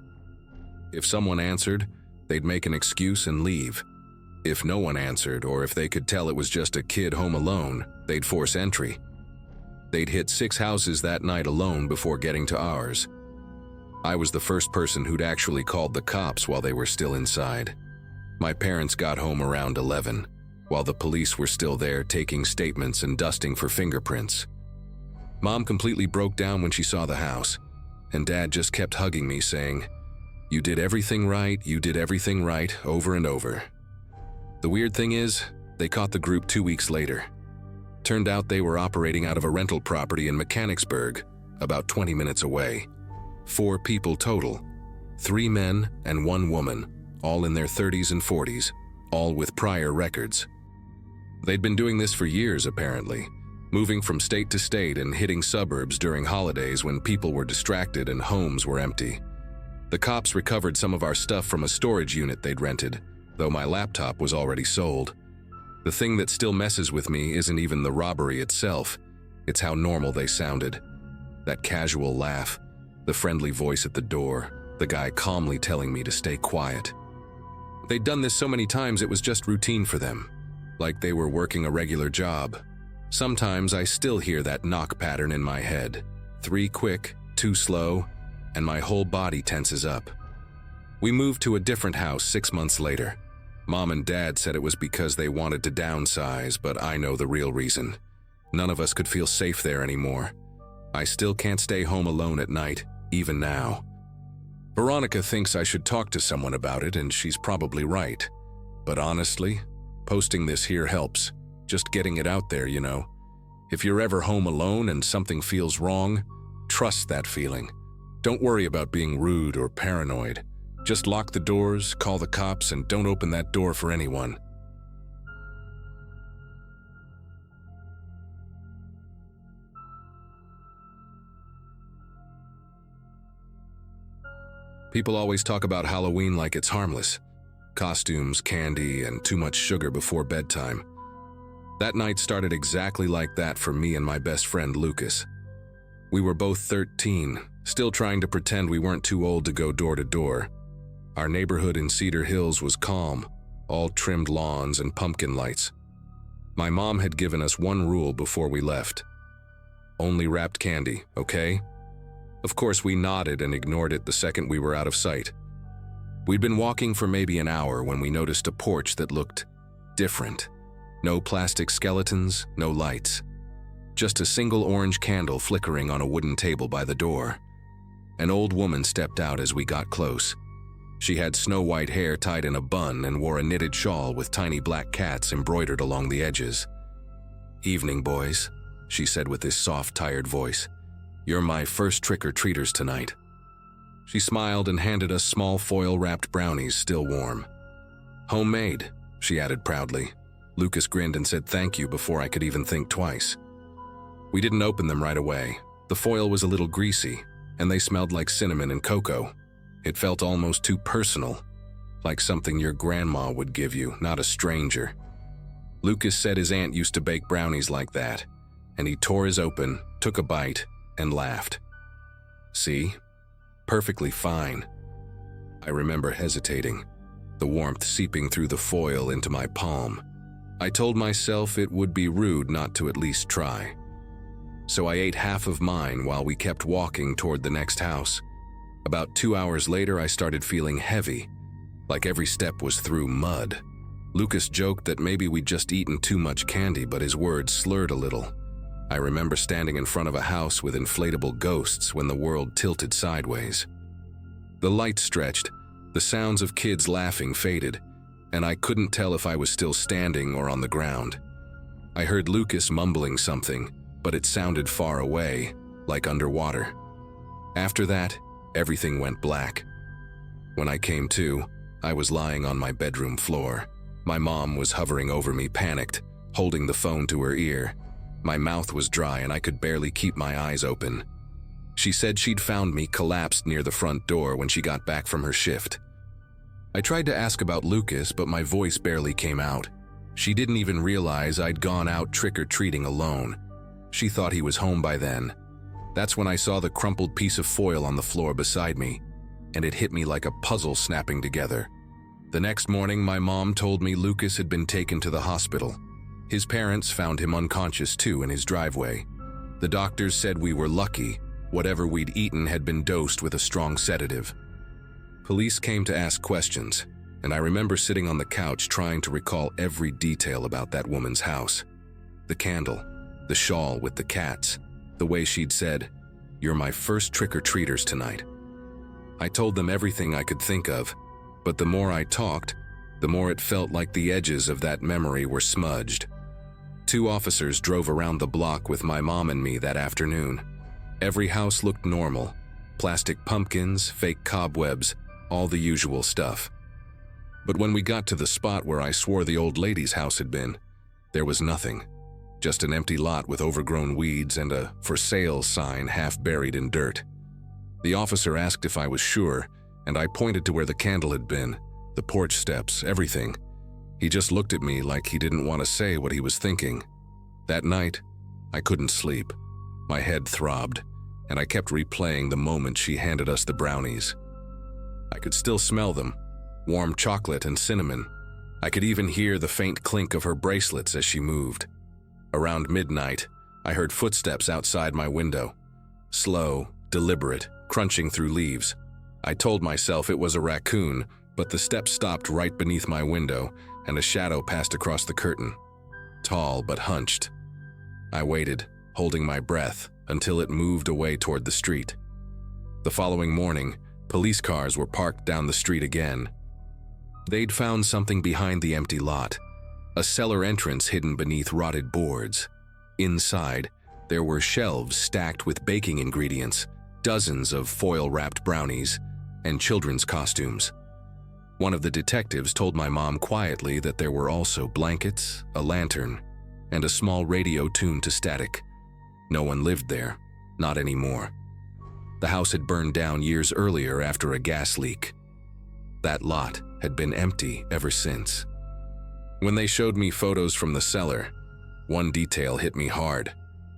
If someone answered, they'd make an excuse and leave. If no one answered, or if they could tell it was just a kid home alone, they'd force entry. They'd hit 6 houses that night alone before getting to ours. I was the first person who'd actually called the cops while they were still inside. My parents got home around 11. While the police were still there taking statements and dusting for fingerprints. Mom completely broke down when she saw the house, and Dad just kept hugging me saying, "You did everything right, you did everything right," over and over. The weird thing is, they caught the group 2 weeks later. Turned out they were operating out of a rental property in Mechanicsburg, about 20 minutes away. 4 people total. 3 men and 1 woman, all in their 30s and 40s, all with prior records. They'd been doing this for years, apparently, moving from state to state and hitting suburbs during holidays when people were distracted and homes were empty. The cops recovered some of our stuff from a storage unit they'd rented, though my laptop was already sold. The thing that still messes with me isn't even the robbery itself, it's how normal they sounded. That casual laugh, the friendly voice at the door, the guy calmly telling me to stay quiet. They'd done this so many times it was just routine for them, like they were working a regular job. Sometimes I still hear that knock pattern in my head. 3 quick, 2 slow, and my whole body tenses up. We moved to a different house 6 months later. Mom and Dad said it was because they wanted to downsize, but I know the real reason. None of us could feel safe there anymore. I still can't stay home alone at night, even now. Veronica thinks I should talk to someone about it, and she's probably right. But honestly, posting this here helps. Just getting it out there, you know. If you're ever home alone and something feels wrong, trust that feeling. Don't worry about being rude or paranoid. Just lock the doors, call the cops, and don't open that door for anyone. People always talk about Halloween like it's harmless. Costumes, candy, and too much sugar before bedtime. That night started exactly like that for me and my best friend Lucas. We were both 13, still trying to pretend we weren't too old to go door to door. Our neighborhood in Cedar Hills was calm, all trimmed lawns and pumpkin lights. My mom had given us one rule before we left. Only wrapped candy, okay? Of course, we nodded and ignored it the second we were out of sight. We'd been walking for maybe an hour when we noticed a porch that looked different. No plastic skeletons, no lights. Just a single orange candle flickering on a wooden table by the door. An old woman stepped out as we got close. She had snow-white hair tied in a bun and wore a knitted shawl with tiny black cats embroidered along the edges. "Evening, boys," she said with this soft, tired voice. "You're my first trick-or-treaters tonight." She smiled and handed us small foil-wrapped brownies, still warm. "Homemade," she added proudly. Lucas grinned and said thank you before I could even think twice. We didn't open them right away. The foil was a little greasy, and they smelled like cinnamon and cocoa. It felt almost too personal, like something your grandma would give you, not a stranger. Lucas said his aunt used to bake brownies like that, and he tore his open, took a bite, and laughed. "See? Perfectly fine." I remember hesitating, the warmth seeping through the foil into my palm. I told myself it would be rude not to at least try. So I ate half of mine while we kept walking toward the next house. About 2 hours later, I started feeling heavy, like every step was through mud. Lucas joked that maybe we'd just eaten too much candy, but his words slurred a little. I remember standing in front of a house with inflatable ghosts when the world tilted sideways. The lights stretched, the sounds of kids laughing faded, and I couldn't tell if I was still standing or on the ground. I heard Lucas mumbling something, but it sounded far away, like underwater. After that, everything went black. When I came to, I was lying on my bedroom floor. My mom was hovering over me, panicked, holding the phone to her ear. My mouth was dry and I could barely keep my eyes open. She said she'd found me collapsed near the front door when she got back from her shift. I tried to ask about Lucas, but my voice barely came out. She didn't even realize I'd gone out trick-or-treating alone. She thought he was home by then. That's when I saw the crumpled piece of foil on the floor beside me, and it hit me like a puzzle snapping together. The next morning, my mom told me Lucas had been taken to the hospital. His parents found him unconscious too in his driveway. The doctors said we were lucky. Whatever we'd eaten had been dosed with a strong sedative. Police came to ask questions, and I remember sitting on the couch trying to recall every detail about that woman's house. The candle, the shawl with the cats, the way she'd said, "You're my first trick-or-treaters tonight." I told them everything I could think of, but the more I talked, the more it felt like the edges of that memory were smudged. 2 officers drove around the block with my mom and me that afternoon. Every house looked normal. Plastic pumpkins, fake cobwebs, all the usual stuff. But when we got to the spot where I swore the old lady's house had been, there was nothing. Just an empty lot with overgrown weeds and a "for sale" sign half buried in dirt. The officer asked if I was sure, and I pointed to where the candle had been, the porch steps, everything. He just looked at me like he didn't want to say what he was thinking. That night, I couldn't sleep. My head throbbed, and I kept replaying the moment she handed us the brownies. I could still smell them, warm chocolate and cinnamon. I could even hear the faint clink of her bracelets as she moved. Around midnight, I heard footsteps outside my window. Slow, deliberate, crunching through leaves. I told myself it was a raccoon, but the steps stopped right beneath my window, and a shadow passed across the curtain. Tall but hunched. I waited, holding my breath, until it moved away toward the street. The following morning, police cars were parked down the street again. They'd found something behind the empty lot. A cellar entrance hidden beneath rotted boards. Inside, there were shelves stacked with baking ingredients, dozens of foil-wrapped brownies, and children's costumes. One of the detectives told my mom quietly that there were also blankets, a lantern, and a small radio tuned to static. No one lived there, not anymore. The house had burned down years earlier after a gas leak. That lot had been empty ever since. When they showed me photos from the cellar, one detail hit me hard.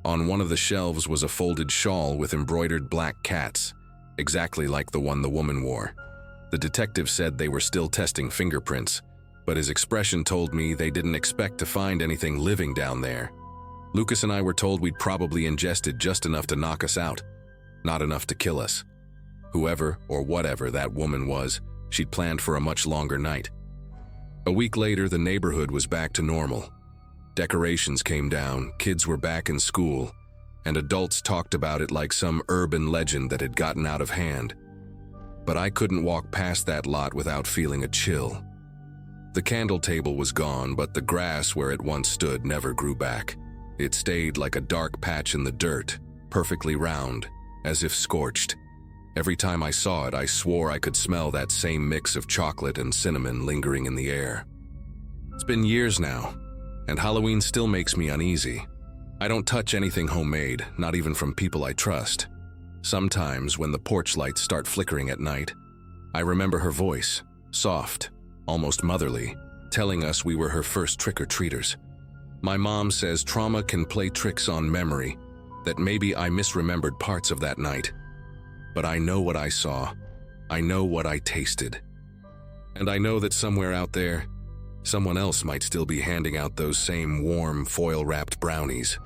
On one of the shelves was a folded shawl with embroidered black cats, exactly like the one the woman wore. The detective said they were still testing fingerprints, but his expression told me they didn't expect to find anything living down there. Lucas and I were told we'd probably ingested just enough to knock us out, not enough to kill us. Whoever or whatever that woman was, she'd planned for a much longer night. A week later, the neighborhood was back to normal. Decorations came down, kids were back in school, and adults talked about it like some urban legend that had gotten out of hand. But I couldn't walk past that lot without feeling a chill. The candle table was gone, but the grass where it once stood never grew back. It stayed like a dark patch in the dirt, perfectly round, as if scorched. Every time I saw it, I swore I could smell that same mix of chocolate and cinnamon lingering in the air. It's been years now, and Halloween still makes me uneasy. I don't touch anything homemade, not even from people I trust. Sometimes, when the porch lights start flickering at night, I remember her voice, soft, almost motherly, telling us we were her first trick-or-treaters. My mom says trauma can play tricks on memory, that maybe I misremembered parts of that night. But I know what I saw. I know what I tasted. And I know that somewhere out there, someone else might still be handing out those same warm, foil-wrapped brownies.